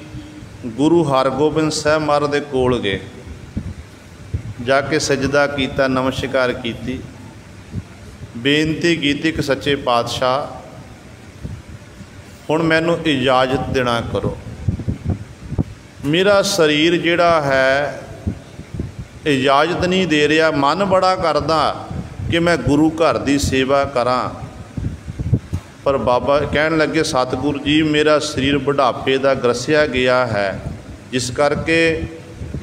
S1: ਗੁਰੂ ਹਰਗੋਬਿੰਦ ਸਾਹਿਬ ਮਹਾਰਾਜ ਦੇ ਕੋਲ ਗਏ, ਜਾ ਕੇ ਸਜਦਾ ਕੀਤਾ, ਨਮਸਕਾਰ ਕੀਤੀ, ਬੇਨਤੀ ਕੀਤੀ ਕਿ ਸੱਚੇ ਪਾਤਸ਼ਾਹ ਹੁਣ ਮੈਨੂੰ ਇਜਾਜ਼ਤ ਦੇਣਾ ਕਰੋ। ਮੇਰਾ ਸਰੀਰ ਜਿਹੜਾ ਹੈ ਇਜਾਜ਼ਤ ਨਹੀਂ ਦੇ ਰਿਹਾ, ਮਨ ਬੜਾ ਕਰਦਾ ਕਿ ਮੈਂ ਗੁਰੂ ਘਰ ਦੀ ਸੇਵਾ ਕਰਾਂ, ਪਰ ਬਾਬਾ ਕਹਿਣ ਲੱਗੇ ਸਤਿਗੁਰੂ ਜੀ ਮੇਰਾ ਸਰੀਰ ਬੁਢਾਪੇ ਦਾ ਗ੍ਰਸਿਆ ਗਿਆ ਹੈ, ਜਿਸ ਕਰਕੇ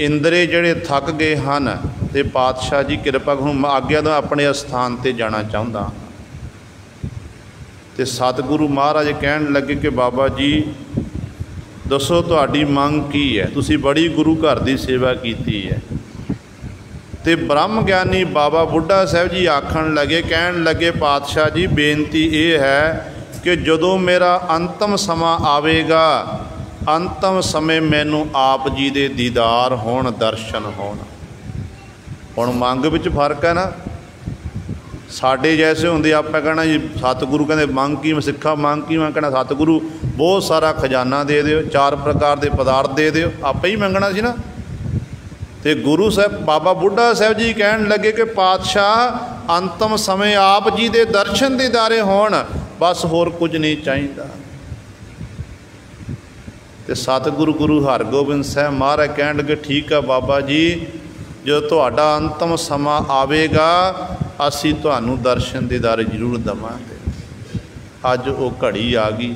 S1: ਇੰਦਰੇ ਜਿਹੜੇ ਥੱਕ ਗਏ ਹਨ ਅਤੇ ਪਾਤਸ਼ਾਹ ਜੀ ਕਿਰਪਾ ਹੁਣ ਆਗਿਆ ਦਾ ਆਪਣੇ ਅਸਥਾਨ 'ਤੇ ਜਾਣਾ ਚਾਹੁੰਦਾ। ਅਤੇ ਸਤਿਗੁਰੂ ਮਹਾਰਾਜ ਕਹਿਣ ਲੱਗੇ ਕਿ ਬਾਬਾ ਜੀ ਦੱਸੋ ਤੁਹਾਡੀ ਮੰਗ ਕੀ ਹੈ, ਤੁਸੀਂ ਬੜੀ ਗੁਰੂ ਘਰ ਦੀ ਸੇਵਾ ਕੀਤੀ ਹੈ। ਅਤੇ ਬ੍ਰਹਮ ਗਿਆਨੀ ਬਾਬਾ ਬੁੱਢਾ ਸਾਹਿਬ ਜੀ ਆਖਣ ਲੱਗੇ, ਕਹਿਣ ਲੱਗੇ ਪਾਤਸ਼ਾਹ ਜੀ ਬੇਨਤੀ ਇਹ ਹੈ ਕਿ ਜਦੋਂ ਮੇਰਾ ਅੰਤਮ ਸਮਾਂ ਆਵੇਗਾ, ਅੰਤਮ ਸਮੇਂ ਮੈਨੂੰ ਆਪ ਜੀ ਦੇ ਦੀਦਾਰ ਹੋਣ, ਦਰਸ਼ਨ ਹੋਣ। ਹੁਣ ਮੰਗ ਵਿੱਚ ਫਰਕ ਹੈ ਨਾ, ਸਾਡੇ ਜੈਸੇ ਹੁੰਦੇ ਆਪਾਂ ਕਹਿਣਾ ਜੀ ਸਤਿਗੁਰੂ ਕਹਿੰਦੇ ਮੰਗ ਕੀ, ਸਿੱਖਾ ਮੰਗ ਕੀ, ਮੈਂ ਕਹਿਣਾ ਸਤਿਗੁਰੂ ਬਹੁਤ ਸਾਰਾ ਖਜ਼ਾਨਾ ਦੇ ਦਿਓ, 4 ਪ੍ਰਕਾਰ ਦੇ ਪਦਾਰਥ ਦੇ ਦਿਓ, ਆਪੇ ਹੀ ਮੰਗਣਾ ਸੀ ਨਾ। ਅਤੇ ਗੁਰੂ ਸਾਹਿਬ ਬਾਬਾ ਬੁੱਢਾ ਸਾਹਿਬ ਜੀ ਕਹਿਣ ਲੱਗੇ ਕਿ ਪਾਤਸ਼ਾਹ ਅੰਤਮ ਸਮੇਂ ਆਪ ਜੀ ਦੇ ਦਰਸ਼ਨ ਦੀਦਾਰੇ ਹੋਣ, ਬਸ ਹੋਰ ਕੁਝ ਨਹੀਂ ਚਾਹੀਦਾ। ਅਤੇ ਸਤਿਗੁਰੂ ਗੁਰੂ ਹਰਗੋਬਿੰਦ ਸਾਹਿਬ ਮਹਾਰਾਜ ਕਹਿਣ ਲੱਗੇ ਠੀਕ ਆ ਬਾਬਾ ਜੀ, ਜਦੋਂ ਤੁਹਾਡਾ ਅੰਤਮ ਸਮਾਂ ਆਵੇਗਾ ਅਸੀਂ ਤੁਹਾਨੂੰ ਦਰਸ਼ਨ ਦੀਦਾਰੇ ਜ਼ਰੂਰ ਦੇਵਾਂਗੇ। ਅੱਜ ਉਹ ਘੜੀ ਆ ਗਈ,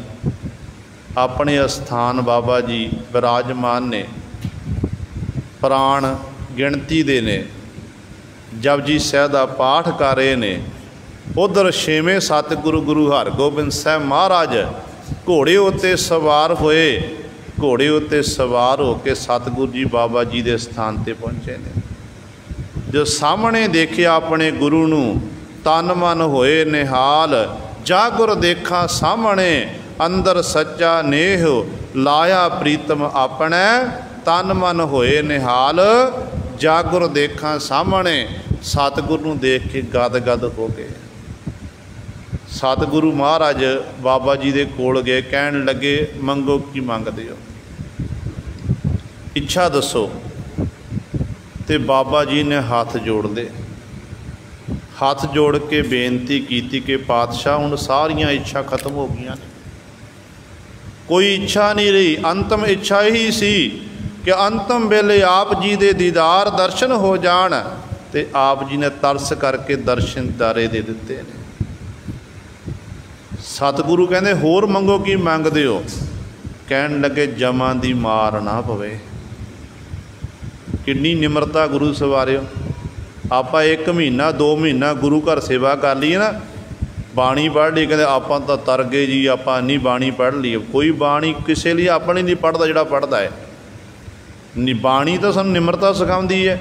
S1: ਆਪਣੇ ਅਸਥਾਨ ਬਾਬਾ ਜੀ ਵਿਰਾਜਮਾਨ ਨੇ, ਪ੍ਰਾਣ ਗਿਣਤੀ ਦੇ ਨੇ, ਜਪਜੀ ਸਾਹਿਬ ਦਾ ਪਾਠ ਕਰ ਰਹੇ ਨੇ। ਉੱਧਰ 6ਵੇਂ ਸਤਿਗੁਰੂ ਗੁਰੂ ਹਰਗੋਬਿੰਦ ਸਾਹਿਬ ਮਹਾਰਾਜ ਘੋੜੇ ਉੱਤੇ ਸਵਾਰ ਹੋਏ, ਘੋੜੇ ਉੱਤੇ ਸਵਾਰ ਹੋ ਕੇ ਸਤਿਗੁਰੂ ਜੀ ਬਾਬਾ ਜੀ ਦੇ ਸਥਾਨ 'ਤੇ ਪਹੁੰਚੇ ਨੇ। ਜੋ ਸਾਹਮਣੇ ਦੇਖਿਆ ਆਪਣੇ ਗੁਰੂ ਨੂੰ, ਤਨ ਮਨ ਹੋਏ ਨਿਹਾਲ, ਜਾ ਗੁਰ ਦੇਖਾਂ ਸਾਹਮਣੇ, ਅੰਦਰ ਸੱਚਾ ਨੇਹ ਲਾਇਆ ਪ੍ਰੀਤਮ ਆਪਣੇ, ਤਨ ਮਨ ਹੋਏ ਨਿਹਾਲ, ਜਾ ਗੁਰ ਦੇਖਾਂ ਸਾਹਮਣੇ। ਸਤਿਗੁਰੂ ਨੂੰ ਦੇਖ ਕੇ ਗਦ ਗਦ ਹੋ ਗਏ। ਸਤਿਗੁਰੂ ਮਹਾਰਾਜ ਬਾਬਾ ਜੀ ਦੇ ਕੋਲ ਗਏ, ਕਹਿਣ ਲੱਗੇ ਮੰਗੋ ਕੀ ਮੰਗਦੇ ਹੋ, ਇੱਛਾ ਦੱਸੋ। ਅਤੇ ਬਾਬਾ ਜੀ ਨੇ ਹੱਥ ਜੋੜ ਲਏ, ਹੱਥ ਜੋੜ ਕੇ ਬੇਨਤੀ ਕੀਤੀ ਕਿ ਪਾਤਸ਼ਾਹ ਹੁਣ ਸਾਰੀਆਂ ਇੱਛਾ ਖਤਮ ਹੋ ਗਈਆਂ ਨੇ, ਕੋਈ ਇੱਛਾ ਨਹੀਂ ਰਹੀ। ਅੰਤਮ ਇੱਛਾ ਇਹੀ ਸੀ ਕਿ ਅੰਤਮ ਵੇਲੇ ਆਪ ਜੀ ਦੇ ਦੀਦਾਰ ਦਰਸ਼ਨ ਹੋ ਜਾਣ, ਅਤੇ ਆਪ ਜੀ ਨੇ ਤਰਸ ਕਰਕੇ ਦਰਸ਼ਨ ਦੀਦਾਰੇ ਦੇ ਦਿੱਤੇ ਨੇ। ਸਤਿਗੁਰੂ ਕਹਿੰਦੇ ਹੋਰ ਮੰਗੋ ਕੀ ਮੰਗਦੇ ਹੋ, ਕਹਿਣ ਲੱਗੇ ਜਮਾਂ ਦੀ ਮਾਰ ਨਾ ਪਵੇ। ਕਿੰਨੀ ਨਿਮਰਤਾ ਗੁਰੂ ਸਵਾਰਿਓ। ਆਪਾਂ 1 ਮਹੀਨਾ 2 ਮਹੀਨਾ ਗੁਰੂ ਘਰ ਸੇਵਾ ਕਰ ਲਈਏ ਨਾ, ਬਾਣੀ ਪੜ੍ਹ ਲਈ, ਕਹਿੰਦੇ ਆਪਾਂ ਤਾਂ ਤਰ ਗਏ ਜੀ, ਆਪਾਂ ਇੰਨੀ ਬਾਣੀ ਪੜ੍ਹ ਲਈ। ਕੋਈ ਬਾਣੀ ਕਿਸੇ ਲਈ ਆਪਣੀ ਨਹੀਂ ਪੜ੍ਹਦਾ ਜਿਹੜਾ ਪੜ੍ਹਦਾ ਹੈ। ਬਾਣੀ ਤਾਂ ਸਾਨੂੰ ਨਿਮਰਤਾ ਸਿਖਾਉਂਦੀ ਹੈ।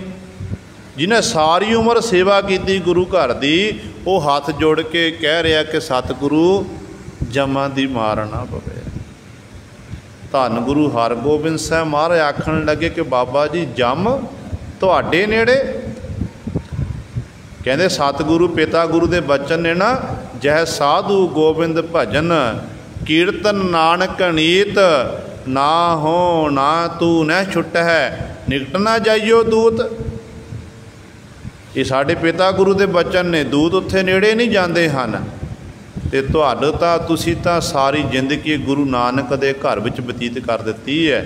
S1: ਜਿਹਨੇ ਸਾਰੀ ਉਮਰ ਸੇਵਾ ਕੀਤੀ ਗੁਰੂ ਘਰ ਦੀ, ਉਹ ਹੱਥ ਜੋੜ ਕੇ ਕਹਿ ਰਿਹਾ ਕਿ ਸਤਿਗੁਰੂ ਜਮਾਂ ਦੀ ਮਾਰ ਨਾ ਪਵੇ। ਧੰਨ ਗੁਰੂ ਹਰਗੋਬਿੰਦ ਸਾਹਿਬ ਮਹਾਰਾਜ ਆਖਣ ਲੱਗੇ ਕਿ ਬਾਬਾ ਜੀ ਜੰਮ ਤੁਹਾਡੇ ਨੇੜੇ। ਕਹਿੰਦੇ ਸਤਿਗੁਰੂ ਪਿਤਾ ਗੁਰੂ ਦੇ ਬਚਨ ਨੇ ਨਾ, ਜਹ ਸਾਧੂ ਗੋਬਿੰਦ ਭਜਨ, ਕੀਰਤਨ ਨਾਨਕ ਨੀਤ, ना हो ना तू न छुट है, निकट ना जाइयो दूत। ये साडे पिता गुरु के बचन ने, दूत उत्थे नेड़े नहीं जाते हैं। तो तुहाडे तुसीं तां सारी जिंदगी गुरु नानक दे घर विच बतीत कर दित्ती है।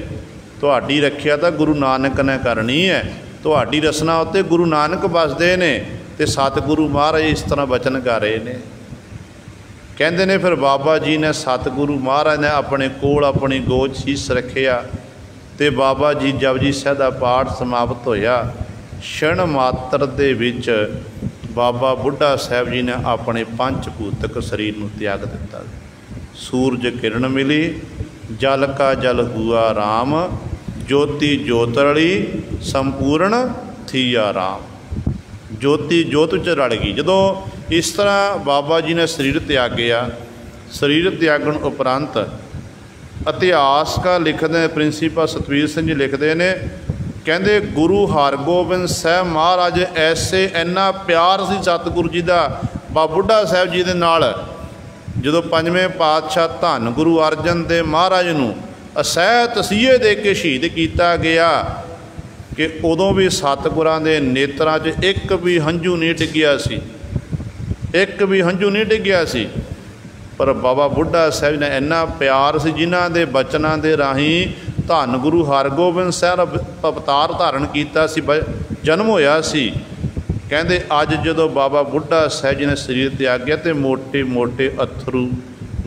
S1: तुहाडी रखिया तां गुरु नानक ने करनी है। तुहाडी रसना उत्ते गुरु नानक बसदे ने। ते सतगुरु महाराज इस तरह बचन कर रहे ने। कहते ने फिर बाबा जी ने, सतगुरु महाराज ने अपने कोल अपनी गोद शीस रखिया। तो बाबा जी जपजी साहिब दा पाठ समाप्त होया। क्षण मात्र दे विच बाबा बुढ़ा साहब जी ने अपने पंच भूतक शरीर नूं त्याग दिता। सूरज किरण मिली, जल का जल हुआ राम, ज्योति ज्योत रली, संपूर्ण थिया राम। ज्योति ज्योत च रल गई। जदों इस तरह बाबा जी ने शरीर त्यागया, शरीर त्यागण उपरंत इतिहास का लिखते प्रिंसीपल सतवीर सिंह जी लिखते हैं, कहते गुरु हरगोबिंद साहब महाराज ऐसे इन्ना प्यार सी सतगुरु जी का बाबा बुढ़ा साहब जी के नाल, जदों पंजवें पातशाह धन गुरु अर्जन देव महाराज नूं असह तसीहे दे के शहीद किया गया कि उदों भी सतगुरां दे नेत्रां 'च एक भी हंझू नहीं डिग्गिया सी, एक भी हंझू नहीं डिग्गिया सी। पर बाबा बुढ़ा साहब ने इन्ना प्यार सी, जिन्हां दे बचनां दे राहीं धन गुरु हरगोबिंद साहब अवतार धारण किया सी, जन्म होया सी। कहते अज जदों बाबा बुढ़ा साहब जी ने शरीर त्यागया तो मोटे मोटे अथरू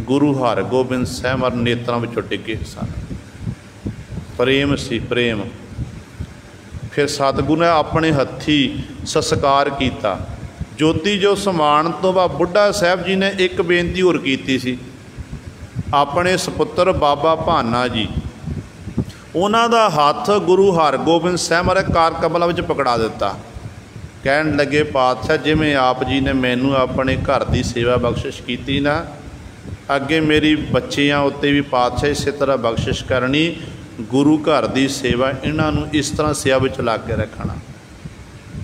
S1: गुरु हरगोबिंद साहब और नेत्रां विचों डिगे सन। प्रेम सी, प्रेम। फिर सतगुरु ने अपने हथी संस्कार किया। ज्योति जो समान तो बाबा बुढ़ा साहब जी ने एक बेनती होर की सी। अपने सपुत्र बाबा भाना जी, उन्हां दा हथ गुरु हरगोबिंद साहब मारे कार कमल में पकड़ा दिता। कहन लगे पातशाह जिमें आप जी ने मैनू अपने घर की सेवा बख्शिश की ना, अगे मेरी बच्चियां उत्ते भी पातशाह इस तरह बख्शिश करनी। गुरु घर की सेवा इन्हों इस तरह सेवा में ला के रखना।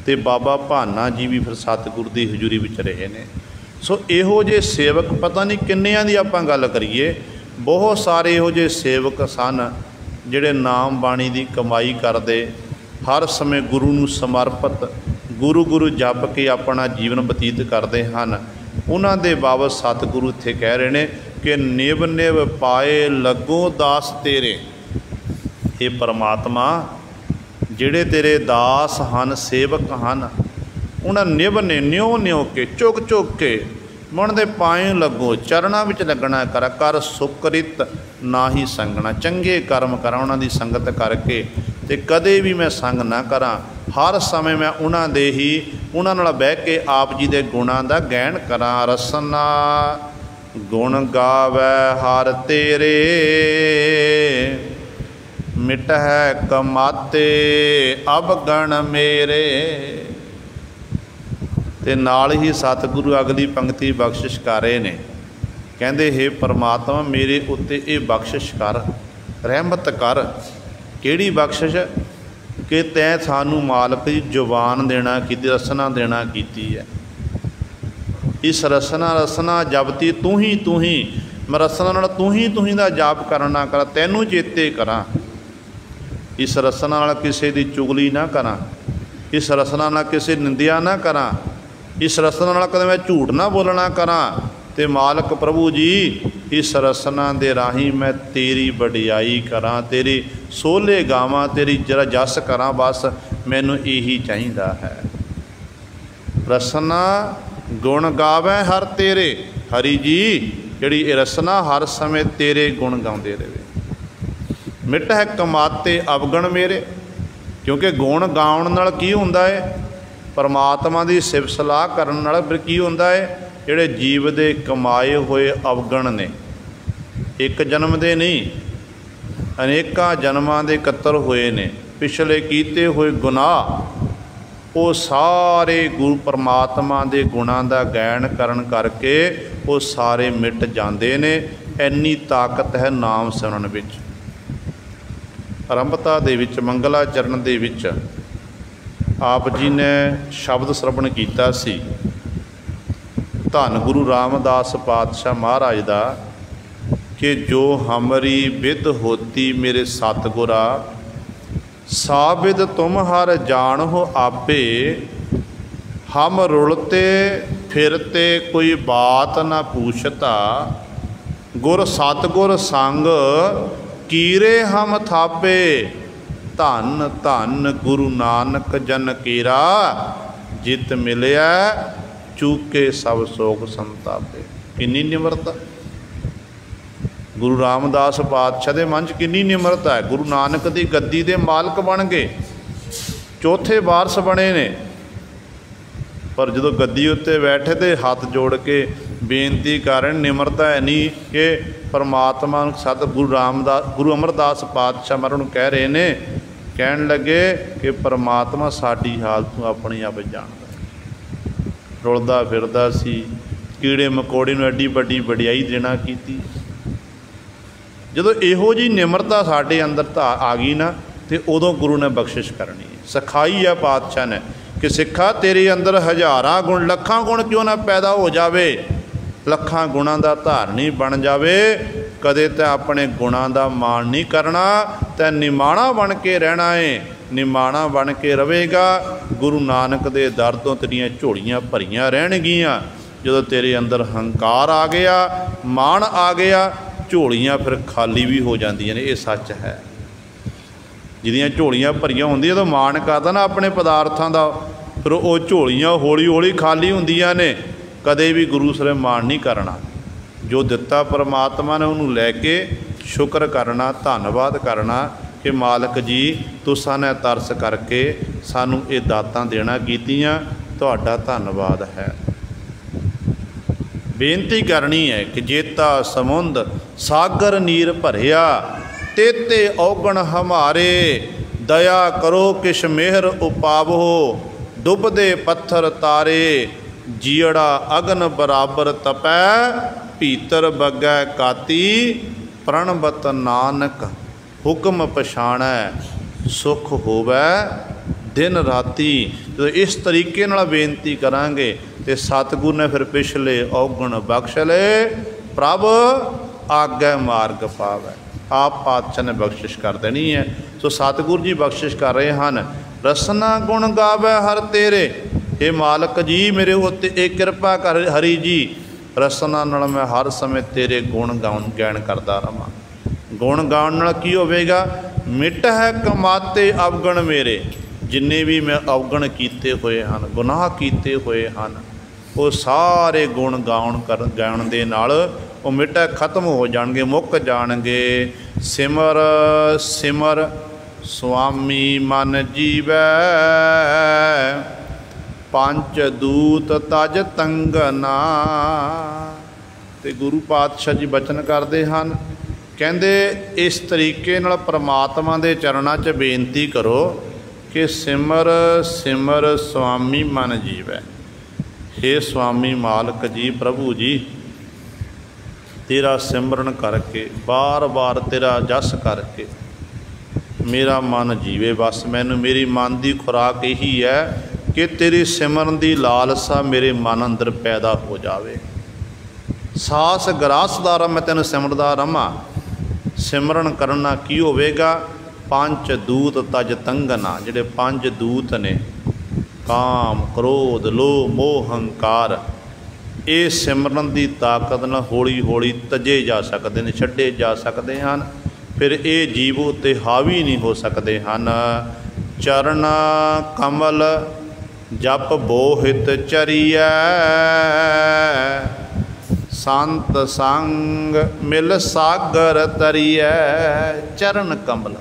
S1: तो बाबा भाना जी भी फिर सतगुरु की हजूरी में रहे ने। सो इहो जे सेवक पता नहीं किन्नियां दी आपां गल करिए, बहुत सारे इहो जे सेवक सन जिहड़े नाम बाणी की कमाई करते, हर समय गुरु नूं समर्पित, गुरु गुरु जप के अपना जीवन बतीत करते हैं। उन्हां दे बाबत सतगुरु इत्थे कह रहे हैं कि निभ निभ पाए लगो दास तेरे। ये परमात्मा जिहड़े तेरे दास हन, सेवक हन, उन्हें निभ ने न्यो न्यो के चुग चुग के मन दे पाए लगो, चरणा विच लगना कर सुकृत ना ही संगना। चंगे कर्म करा उन्हां दी संगत करके, ते कदे भी मैं संग ना करा। हर समय मैं उन्हां दे ही उन्हां नाल बह के आप जी दे गुणां दा गैण करा। रसना गुण गावै हर तेरे, मिट है कमाते अवगण मेरे। ते नाल ही सतगुरु अगली पंक्ति बख्शिश कर रहे ने। कहते हे परमात्मा मेरे उत्ते ये बख्शिश कर, रहमत कर। केड़ी बख्शिश कि तैं सानू मालक की जुबान देना की, रसना देना की है। इस रसना जपती तू ही मैं रसना नाल तू ही दा जाप करना कर, तैनू चेते करा। इस रसना नाल किसी की चुगली ना करा, इस रसना नाल किसी निंदिया ना करा, इस रसना नाल कदे मैं झूठ ना बोलना करा। ते मालक प्रभु जी इस रसना दे राही मैं तेरी वडियाई करा, तेरी सोले गावां, तेरी जरा जस करा। बस मैनू यही चाहिदा है। रसना गुण गावे हर तेरे। हरि जी जिहड़ी रसना हर समय तेरे गुण गाउंदे रहे। मिट है कमाते अवगण मेरे, क्योंकि गुण गाउण नाल की हुंदा है, परमात्मा की सिफ सलाह करन नाल फिर की हुंदा है। जिहड़े जीव दे कमाए हुए अवगण ने, एक जन्म दे नहीं अनेकां जन्मां दे कतर हुए ने, पिछले कीते हुए गुनाह वो सारे गुरु परमात्मा के गुणां दा गैण करन करके वो सारे मिट जाते ने। इन्नी ताकत है नाम सिमरन विच। आरंभता दे विच मंगलाचरण दे विच आप जी ने शब्द श्रवण किया सी धन गुरु रामदास पातशाह महाराज का कि जो हमारी विद होती मेरे सतगुरा, साबिद तुम हर जान हो आपे, हम रुलते फिरते कोई बात न पूछता, गुर सतगुर संग कीरे हम थापे, धन धन गुरु नानक जन केरा, जित मिलिया चूके सब सोग संतापे। किन्नी निमरता गुरु रामदास पातशाह के मन च, किन्नी निमरता है। गुरु नानक की गद्दी के मालक बन गए, चौथे वारस बने ने, पर जो गद्दी उत्ते बैठे तो हाथ जोड़ के बेनती करें, निमरता है नहीं कि परमात्मा सत गुरु अमरदास पातशाह महाराज नूं कह रहे ने, कहन लगे कि परमात्मा साडी हालत नूं अपने आप जानदा, रुलदा फिरदा सी, कीड़े मकोड़े नूं एड्डी वड्डी वडियाई देना कीती। जदों इहो जी निमरता साडे अंदर आ गई ना, तो उदों गुरु ने बख्शिश करनी है। सिखाई है पातशाह ने कि सिखा तेरे अंदर हज़ारां गुण लखां गुण क्यों ना पैदा हो जावे, लखां गुणां दा धारनी बन जावे, कदे तो अपने गुणां दा मान नहीं करना, तो निमाणा बन के रहना है। निमाणा बन के रहेगा, गुरु नानक दे दर तों तेरियां झोलियां भरियां रहणगियां। जदों तेरे अंदर हंकार आ गया, मान आ गया, झोलियां फिर खाली भी हो जांदियां ने। ये सच है। जिहदियां झोलियां भरियां होंदियां, तो मान करदा ना अपने पदार्थां दा, फिर वो झोलियां हौली हौली खाली होंदियां ने। कदे भी गुरु सिर मान नहीं करना, जो दिता परमात्मा ने उन्होंने लैके शुक्र करना, धन्नवाद करना कि मालक जी तुसां ने तरस करके सानू ये दातां देना कीतियां, तुहाडा धन्नवाद है। बेनती करनी है कि जेता समुंद सागर नीर भरिया, तेते औगण हमारे, दया करो किश मेहर उपावो, डुबदे पत्थर तारे, जियड़ा अगन बराबर तपै, भीतर बगै काती, प्रणबत नानक हुक्म पछाणै, सुख होवै दिन राती। जो इस तरीके नाल बेनती करांगे तो सतगुरु ने फिर पिछले औगण बख्श ले, प्रभ आगे मार्ग पावै। आप पातशाह ने बख्शिश कर देनी है। सो सतगुरु जी बख्शिश कर रहे हैं, रसना गुण गावै हर तेरे। हे मालक जी मेरे उत्ते एक कृपा कर हरि जी, रसना नाल मैं हर समय तेरे गुण गायन करता रहां। गुण गाउण नाल की होवेगा, मिट है कमाते अवगण मेरे। जिन्ने भी मैं अवगण कीते हुए हैं, गुनाह कीते हुए हैं, वो सारे गुण गाउण दे नाल वो मिटा खत्म हो जाएंगे, मुक जाएंगे। सिमर सिमर स्वामी मन जीवै, पंच दूत तज तंगना। ते गुरु पातशाह जी बचन करते हैं, कहते इस तरीके नाल परमात्मा के चरणों च बेनती करो कि सिमर सिमर स्वामी मन जीवै। हे स्वामी मालक जी प्रभु जी, तेरा सिमरन करके बार बार तेरा जस करके मेरा मन जीवे। बस मैनू मेरी मन की खुराक यही है कि तेरी सिमरन की लालसा मेरे मन अंदर पैदा हो जाए। सास ग्रासदार मैं तेन सिमरदा रहां। सिमरन करना की होवेगा, पंच दूत तज तंगना। जिहड़े पंज दूत ने, काम क्रोध लोभ मोह हंकार, ये सिमरन की ताकत नाल हौली हौली तजे जा सकते हैं, छड्डे जा सकते हैं। फिर ये जीव उत्ते हावी नहीं हो सकते हैं। चरण कमल जप बोहित चरिया, संत संग मिल सागर तरिया। चरण कमल,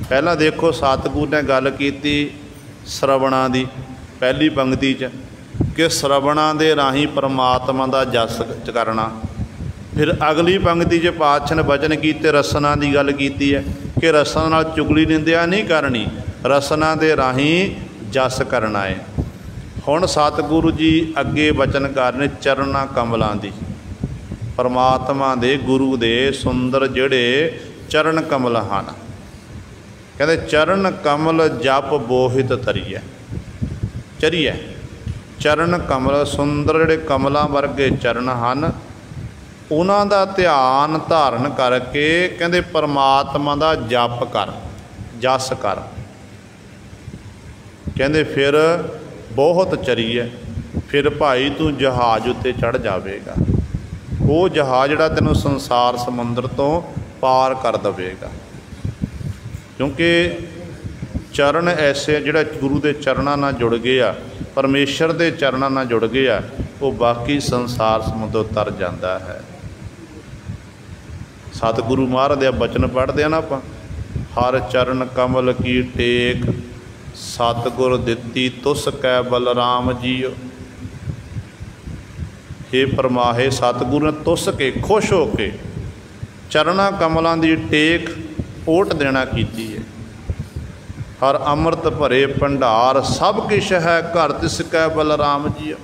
S1: पहला देखो सतगुरु ने गल की श्रवणा की पहली पंक्ति च कि श्रवणा दे राही परमात्मा का जस करना। फिर अगली पंक्ति च पातशाह ने वचन किए रसना की गल की है कि रसना नाल चुगली निंदिया नहीं करनी, रसना दे राही जस करना है। हुण सतगुरु जी अगे वचन कर रहे चरना कमलों की, परमात्मा दे गुरु दे सुंदर जिहड़े चरण कमल हैं। कहते चरण कमल जप बोहित तरिया। चरिया चरण कमल सुंदर जिहड़े कमलों वर्गे चरण हैं, ਉਹਨਾਂ ਦਾ ਧਿਆਨ ਧਾਰਨ ਕਰਕੇ ਕਹਿੰਦੇ ਪਰਮਾਤਮਾ ਦਾ ਜਪ ਕਰ, ਜਸ ਕਰ। ਕਹਿੰਦੇ ਫਿਰ ਬਹੁਤ ਚਰੀ ਹੈ, ਫਿਰ ਭਾਈ ਤੂੰ ਜਹਾਜ਼ ਉੱਤੇ ਚੜ੍ਹ ਜਾਵੇਗਾ। ਉਹ ਜਹਾਜ਼ ਜਿਹੜਾ ਤੈਨੂੰ ਸੰਸਾਰ ਸਮੁੰਦਰ ਤੋਂ ਪਾਰ ਕਰ ਦੇਵੇਗਾ। ਕਿਉਂਕਿ ਚਰਨ ਐਸੇ ਜਿਹੜਾ ਗੁਰੂ ਦੇ ਚਰਨਾਂ ਨਾਲ ਜੁੜ ਗਏ ਆ, ਪਰਮੇਸ਼ਰ ਦੇ ਚਰਨਾਂ ਨਾਲ ਜੁੜ ਗਏ ਆ, ਉਹ ਬਾਕੀ ਸੰਸਾਰ ਸਮੁੰਦਰ ਤਰ ਜਾਂਦਾ ਹੈ। ਸਤਿਗੁਰੂ ਮਹਾਰਾਜ ਦੇ ਬਚਨ ਪੜ੍ਹਦੇ ਆ ਨਾ ਆਪਾਂ, ਹਰ ਚਰਨ ਕਮਲ ਕੀ ਟੇਕ, ਸਤਿਗੁਰ ਦਿੱਤੀ ਤੁਸ ਕੈ ਬਲਰਾਮ ਜੀਓ। हे ਪਰਮਾਹੇ, ਸਤਿਗੁਰੂ ਨੇ ਤੁਸ ਕੇ ਖੁਸ਼ ਹੋ ਕੇ ਚਰਨਾਂ ਕਮਲਾਂ ਦੀ ਟੇਕ ਓਟ ਦੇਣਾ ਕੀਤੀ ਹੈ। ਹਰ ਅੰਮ੍ਰਿਤ ਭਰੇ ਭੰਡਾਰ ਸਭ ਕਿਛ ਹੈ, ਘਰ ਤਿਸ ਕੈ ਬਲਰਾਮ ਜੀਓ।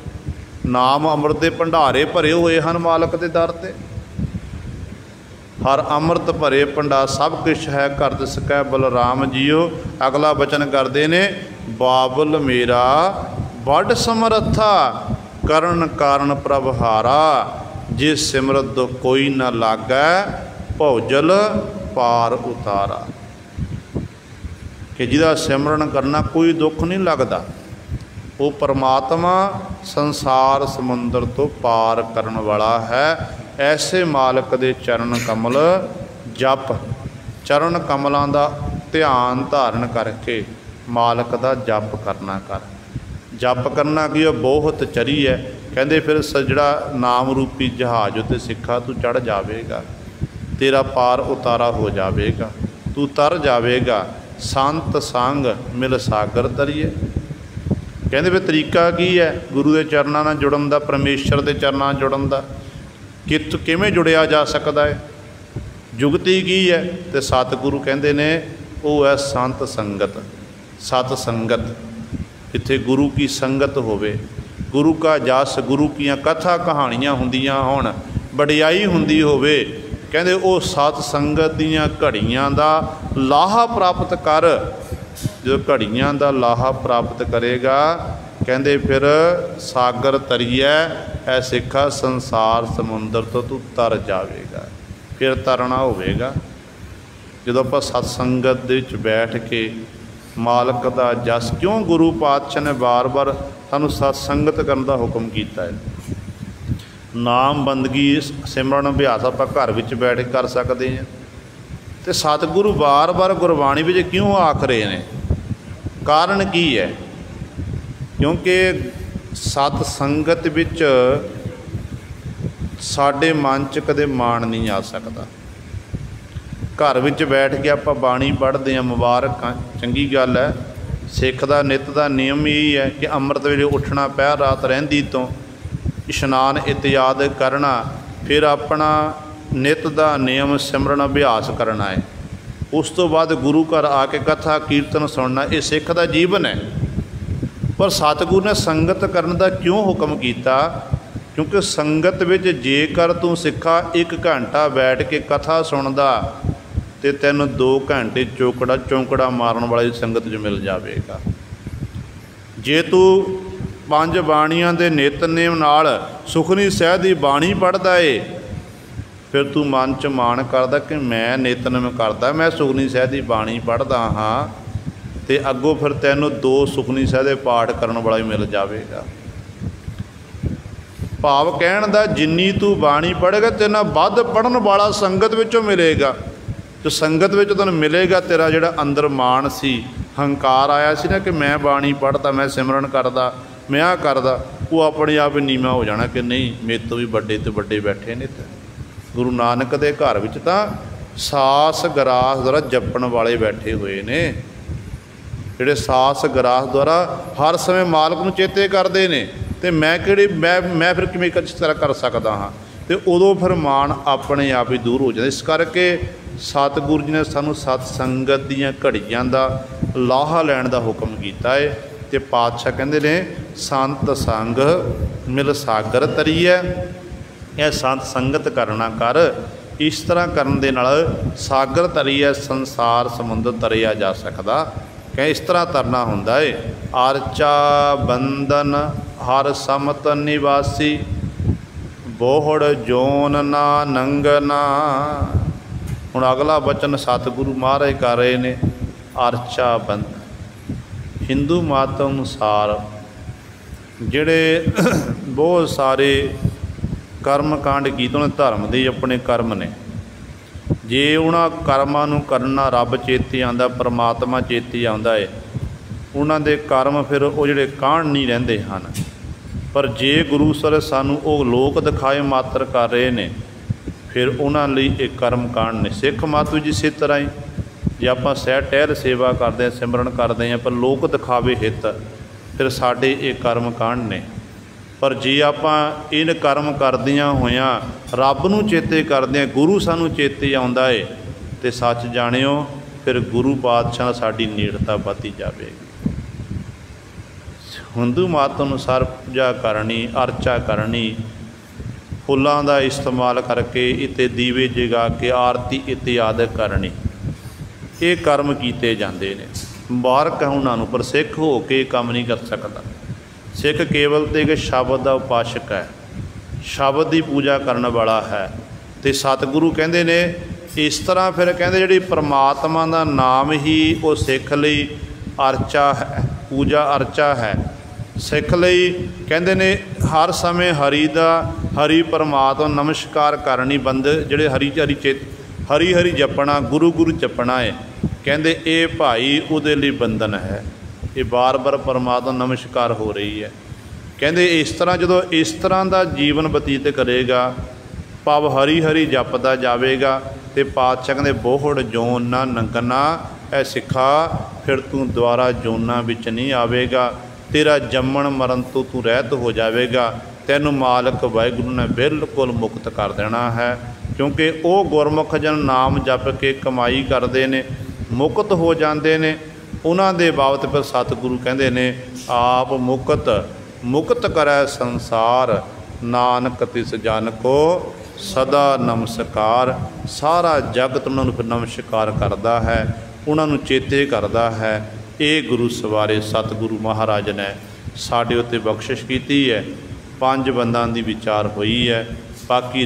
S1: ਨਾਮ ਅੰਮ੍ਰਿਤ ਦੇ ਭੰਡਾਰੇ ਭਰੇ ਹੋਏ ਹਨ ਮਾਲਕ ਦੇ ਦਰ 'ਤੇ। ਹਰ ਅੰਮ੍ਰਿਤ ਭਰੇ ਭੰਡਾਰ ਸਭ ਕੁਛ ਹੈ, ਘਰ ਤਿਸ ਕੈ ਬਲਰਾਮ ਜੀਓ। ਅਗਲਾ ਬਚਨ ਕਰਦੇ ਨੇ, ਬਾਬਲ ਮੇਰਾ ਵੱਡ ਸਮਰੱਥਾ, ਕਰਨ ਕਾਰਨ ਪ੍ਰਭ ਹਾਰਾ, ਜੇ ਸਿਮਰਤ ਦੁਖ ਕੋਈ ਨਾ ਲਾਗੈ, ਭਉਜਲ ਪਾਰ ਉਤਾਰਾ। ਕਿ ਜਿਹਦਾ ਸਿਮਰਨ ਕਰਨਾ ਕੋਈ ਦੁੱਖ ਨਹੀਂ ਲੱਗਦਾ, ਉਹ ਪਰਮਾਤਮਾ ਸੰਸਾਰ ਸਮੁੰਦਰ ਤੋਂ ਪਾਰ ਕਰਨ ਵਾਲਾ ਹੈ। ਐਸੇ ਮਾਲਕ ਦੇ ਚਰਨ ਕਮਲ ਜਪ, ਚਰਨ ਕਮਲਾਂ ਦਾ ਧਿਆਨ ਧਾਰਨ ਕਰਕੇ ਮਾਲਕ ਦਾ ਜਪ ਕਰਨਾ ਕਰ। ਜਪ ਕਰਨਾ ਕੀ, ਉਹ ਬਹੁਤ ਚਰੀ ਹੈ। ਕਹਿੰਦੇ ਫਿਰ ਜਿਹੜਾ ਨਾਮ ਰੂਪੀ ਜਹਾਜ਼ ਉੱਤੇ ਸਿੱਖਾ ਤੂੰ ਚੜ੍ਹ ਜਾਵੇਗਾ, ਤੇਰਾ ਪਾਰ ਉਤਾਰਾ ਹੋ ਜਾਵੇਗਾ, ਤੂੰ ਤਰ ਜਾਵੇਗਾ। ਸੰਤ ਸੰਗ ਮਿਲ ਸਾਗਰ ਤਰੀਏ। ਕਹਿੰਦੇ ਵੀ ਤਰੀਕਾ ਕੀ ਹੈ ਗੁਰੂ ਦੇ ਚਰਨਾਂ ਨਾਲ ਜੁੜਨ ਦਾ, ਪਰਮੇਸ਼ਰ ਦੇ ਚਰਨਾਂ ਨਾਲ ਜੁੜਨ ਦਾ? ਕਿਵੇਂ ਜੁੜਿਆ ਜਾ ਸਕਦਾ ਹੈ? ਜੁਗਤੀ ਕੀ ਹੈ? ਅਤੇ ਸਤਿਗੁਰੂ ਕਹਿੰਦੇ ਨੇ ਉਹ ਹੈ ਸੰਤ ਸੰਗਤ, ਸਤ ਸੰਗਤ। ਜਿੱਥੇ ਗੁਰੂ ਕੀ ਸੰਗਤ ਹੋਵੇ, ਗੁਰੂ ਕਾ ਜਸ, ਗੁਰੂ ਕੀਆਂ ਕਥਾ ਕਹਾਣੀਆਂ ਹੁੰਦੀਆਂ ਹੋਣ, ਵਡਿਆਈ ਹੁੰਦੀ ਹੋਵੇ, ਕਹਿੰਦੇ ਉਹ ਸਤ ਸੰਗਤ ਦੀਆਂ ਘੜੀਆਂ ਦਾ ਲਾਹਾ ਪ੍ਰਾਪਤ ਕਰ। ਜਦੋਂ ਘੜੀਆਂ ਦਾ ਲਾਹਾ ਪ੍ਰਾਪਤ ਕਰੇਗਾ, ਕਹਿੰਦੇ ਫਿਰ ਸਾਗਰ ਤਰੀਐ, ਐ ਸਿੱਖਾ ਸੰਸਾਰ ਸਮੁੰਦਰ ਤੋਂ ਤੂੰ ਤਰ ਜਾਵੇਗਾ। ਫਿਰ ਤਰਨਾ ਹੋਵੇਗਾ ਜਦੋਂ ਆਪਾਂ ਸਤ ਸੰਗਤ ਦੇ ਵਿੱਚ ਬੈਠ ਕੇ ਮਾਲਕ ਦਾ ਜਸ। ਕਿਉਂ ਗੁਰੂ ਪਾਤਸ਼ਾਹ ਨੇ ਵਾਰ-ਵਾਰ ਸਾਨੂੰ ਸਤ ਸੰਗਤ ਕਰਨ ਦਾ ਹੁਕਮ ਕੀਤਾ ਹੈ? ਨਾਮ ਬੰਦਗੀ ਸਿਮਰਨ ਅਭਿਆਸ ਆਪਾਂ ਘਰ ਵਿੱਚ ਬੈਠ ਕੇ ਕਰ ਸਕਦੇ ਹਾਂ, ਅਤੇ ਸਤਿਗੁਰੂ ਵਾਰ-ਵਾਰ ਗੁਰਬਾਣੀ ਵਿੱਚ ਕਿਉਂ ਆਖ ਰਹੇ ਨੇ? ਕਾਰਨ ਕੀ ਹੈ? ਕਿਉਂਕਿ ਸਤ ਸੰਗਤ ਵਿੱਚ ਸਾਡੇ ਮਨ 'ਚ ਕਦੇ ਮਾਣ ਨਹੀਂ ਆ ਸਕਦਾ। ਘਰ ਵਿੱਚ ਬੈਠ ਕੇ ਆਪਾਂ ਬਾਣੀ ਪੜ੍ਹਦੇ ਹਾਂ, ਮੁਬਾਰਕ ਆ, ਚੰਗੀ ਗੱਲ ਹੈ। ਸਿੱਖ ਦਾ ਨਿੱਤ ਦਾ ਨਿਯਮ ਇਹ ਹੈ ਕਿ ਅੰਮ੍ਰਿਤ ਵੇਲੇ ਉੱਠਣਾ, ਪਹਿਰ ਰਾਤ ਰਹਿੰਦੀ ਤੋਂ ਇਸ਼ਨਾਨ ਇਤਿਆਦ ਕਰਨਾ, ਫਿਰ ਆਪਣਾ ਨਿੱਤ ਦਾ ਨਿਯਮ ਸਿਮਰਨ ਅਭਿਆਸ ਕਰਨਾ ਹੈ। ਉਸ ਤੋਂ ਬਾਅਦ ਗੁਰੂ ਘਰ ਆ ਕੇ ਕਥਾ ਕੀਰਤਨ ਸੁਣਨਾ, ਇਹ ਸਿੱਖ ਦਾ ਜੀਵਨ ਹੈ। ਪਰ ਸਤਿਗੁਰੂ ਨੇ ਸੰਗਤ ਕਰਨ ਦਾ ਕਿਉਂ ਹੁਕਮ ਕੀਤਾ? ਕਿਉਂਕਿ ਸੰਗਤ ਵਿੱਚ ਜੇਕਰ ਤੂੰ ਸਿੱਖਾ 1 ਘੰਟਾ ਬੈਠ ਕੇ ਕਥਾ ਸੁਣਦਾ, ਅਤੇ ਤੈਨੂੰ 2 ਘੰਟੇ ਚੌਂਕੜਾ ਮਾਰਨ ਵਾਲੀ ਸੰਗਤ 'ਚ ਮਿਲ ਜਾਵੇਗਾ। ਜੇ ਤੂੰ 5 ਬਾਣੀਆਂ ਦੇ ਨਿਤਨੇਮ ਨਾਲ ਸੁਖਨੀ ਸਾਹਿਬ ਦੀ ਬਾਣੀ ਪੜ੍ਹਦਾ ਏ, ਫਿਰ ਤੂੰ ਮਨ 'ਚ ਮਾਣ ਕਰਦਾ ਕਿ ਮੈਂ ਨਿਤਨੇਮ ਕਰਦਾ, ਮੈਂ ਸੁਖਨੀ ਸਾਹਿਬ ਦੀ ਬਾਣੀ ਪੜ੍ਹਦਾ ਹਾਂ, ਅਤੇ ਅੱਗੋਂ ਫਿਰ ਤੈਨੂੰ 2 ਸੁਖਨੀ ਸਾਹਿਬ ਦੇ ਪਾਠ ਕਰਨ ਵਾਲਾ ਹੀ ਮਿਲ ਜਾਵੇਗਾ। ਭਾਵ ਕਹਿਣ ਦਾ, ਜਿੰਨੀ ਤੂੰ ਬਾਣੀ ਪੜ੍ਹੇਗਾ ਤੇਰੇ ਨਾਲ ਵੱਧ ਪੜ੍ਹਨ ਵਾਲਾ ਸੰਗਤ ਵਿੱਚੋਂ ਮਿਲੇਗਾ। ਜੋ ਸੰਗਤ ਵਿੱਚ ਤੈਨੂੰ ਮਿਲੇਗਾ, ਤੇਰਾ ਜਿਹੜਾ ਅੰਦਰ ਮਾਣ ਸੀ, ਹੰਕਾਰ ਆਇਆ ਸੀ ਨਾ ਕਿ ਮੈਂ ਬਾਣੀ ਪੜ੍ਹਦਾ, ਮੈਂ ਸਿਮਰਨ ਕਰਦਾ, ਮੈਂ ਆਹ ਕਰਦਾ, ਉਹ ਆਪਣੇ ਆਪ ਹੀ ਨੀਵਾਂ ਹੋ ਜਾਣਾ ਕਿ ਨਹੀਂ, ਮੇਰੇ ਤੋਂ ਵੀ ਵੱਡੇ ਤੋਂ ਵੱਡੇ ਬੈਠੇ ਨੇ। ਤਾਂ ਗੁਰੂ ਨਾਨਕ ਦੇ ਘਰ ਵਿੱਚ ਤਾਂ ਸਾਸ ਗਰਾਸ ਦੁਆਰਾ ਜਪਣ ਵਾਲੇ ਬੈਠੇ ਹੋਏ ਨੇ, ਜਿਹੜੇ ਸਾਸ ਗਰਾਸ ਦੁਆਰਾ ਹਰ ਸਮੇਂ ਮਾਲਕ ਨੂੰ ਚੇਤੇ ਕਰਦੇ ਨੇ। ਅਤੇ ਮੈਂ ਫਿਰ ਕਿਵੇਂ ਕਿਸ ਤਰ੍ਹਾਂ ਕਰ ਸਕਦਾ ਹਾਂ? ਅਤੇ ਉਦੋਂ ਫਿਰ ਮਾਣ ਆਪਣੇ ਆਪ ਹੀ ਦੂਰ ਹੋ ਜਾਂਦਾ। ਇਸ ਕਰਕੇ ਸਤਿਗੁਰੂ ਜੀ ਨੇ ਸਾਨੂੰ ਸਤ ਸੰਗਤ ਦੀਆਂ ਘੜੀਆਂ ਦਾ ਲਾਹਾ ਲੈਣ ਦਾ ਹੁਕਮ ਕੀਤਾ ਹੈ। ਅਤੇ ਪਾਤਸ਼ਾਹ ਕਹਿੰਦੇ ਨੇ, ਸੰਤ ਸੰਗ ਮਿਲ ਸਾਗਰ ਤਰੀਐ, ਇਹ ਸੰਤ ਸੰਗਤ ਕਰਨਾ ਕਰ। ਇਸ ਤਰ੍ਹਾਂ ਕਰਨ ਦੇ ਨਾਲ ਸਾਗਰ ਤਰੀਐ, ਸੰਸਾਰ ਸਮੁੰਦਰ ਤਰਿਆ ਜਾ ਸਕਦਾ। ਕਿ ਇਸ ਤਰ੍ਹਾਂ ਤਰਨਾ ਹੁੰਦਾ ਏ। ਆਰਚਾ ਬੰਧਨ ਹਰ ਸਮਤ ਨਿਵਾਸੀ, बोहड़ जोन ना नंगना। हुण अगला वचन सतगुरु महाराज कर रहे ने, अर्चा बंद। हिंदू मत अनुसार जिहड़े बहुत सारे कर्म कांड कीते उन्हें धर्म दे अपने कर्म ने, जे उन्हां कर्मां नूं करना रब चेते आंदा, परमात्मा चेते आंदा है, उन्हां दे कर्म फिर वो जिहड़े कांड नहीं रहिंदे हन। पर जे गुरु सर सानू वो लोक दिखाए मात्र कर रहे ने, फिर उन्हां लई एक कर्म कांड ने। सिख मत भी इसे तरह ही, जे आपां सह टहल सेवा करते हैं, सिमरन करते हैं, पर लोक दिखावे हित, फिर साडे ये कर्म कांड ने। पर जे आपां इन कर्म करदियां होइयां रब नूं चेते करदे हां, गुरु सानू चेते आउंदा है, ते सच जाणिओ फिर गुरु पातशाह साडी नेड़ता वधदी जावेगी। हिंदू मत अनुसार पूजा करनी, अर्चा करनी, फुल्लां दा इस्तेमाल करके इत्ते दीवे जगा के आरती इत्यादि करनी, ये कर्म कीते जांदे ने। मुबारक है उन्हां नूं, पर सिख हो के काम नहीं कर सकता। सिख केवल तो एक शब्द का उपासक है, शब्द की पूजा करने वाला है। तो सतगुरु कहते ने इस तरह, फिर कहते जिहड़ी परमात्मा का नाम ही वो सिख लई अर्चा है, पूजा अर्चा है। सिख लई कहते ने हर समय हरि दा, हरि परमात्मा नमस्कार करनी, बंद जिहड़े हरि हरि हरि हरि जपना, गुरु गुरु जपना है। कहते ये भाई उहदे लई बंधन है, ये बार बार परमात्मा नमस्कार हो रही है। कहते इस तरह जो इस तरह का जीवन बतीत करेगा, भाव हरी हरी जपदा जाएगा, तो पातशाह कहते बोहड़ जोन ना नंगना, ऐ सिखा फिर तू द्वारा जोना विच नहीं आवेगा, तेरा जम्मण मरण तो तू रहत हो जाएगा, तैनू मालक वाहिगुरू ने बिल्कुल मुक्त कर देना है। क्योंकि वो गुरमुख जन नाम जप के कमाई करते हैं, मुक्त हो जाते हैं। उन्हां दे बाबत फिर सतगुरु कहते ने आप मुक्त मुक्त करै संसार, नानक तिस जन को सदा नमस्कार। सारा जगत उन्होंने फिर नमस्कार करता है, उन्होंने चेते करता है। ये गुरु सवारे सतगुरु महाराज ने साडे उत्ते बख्शिश की है। 5 बंदां दी विचार हुई है, बाकी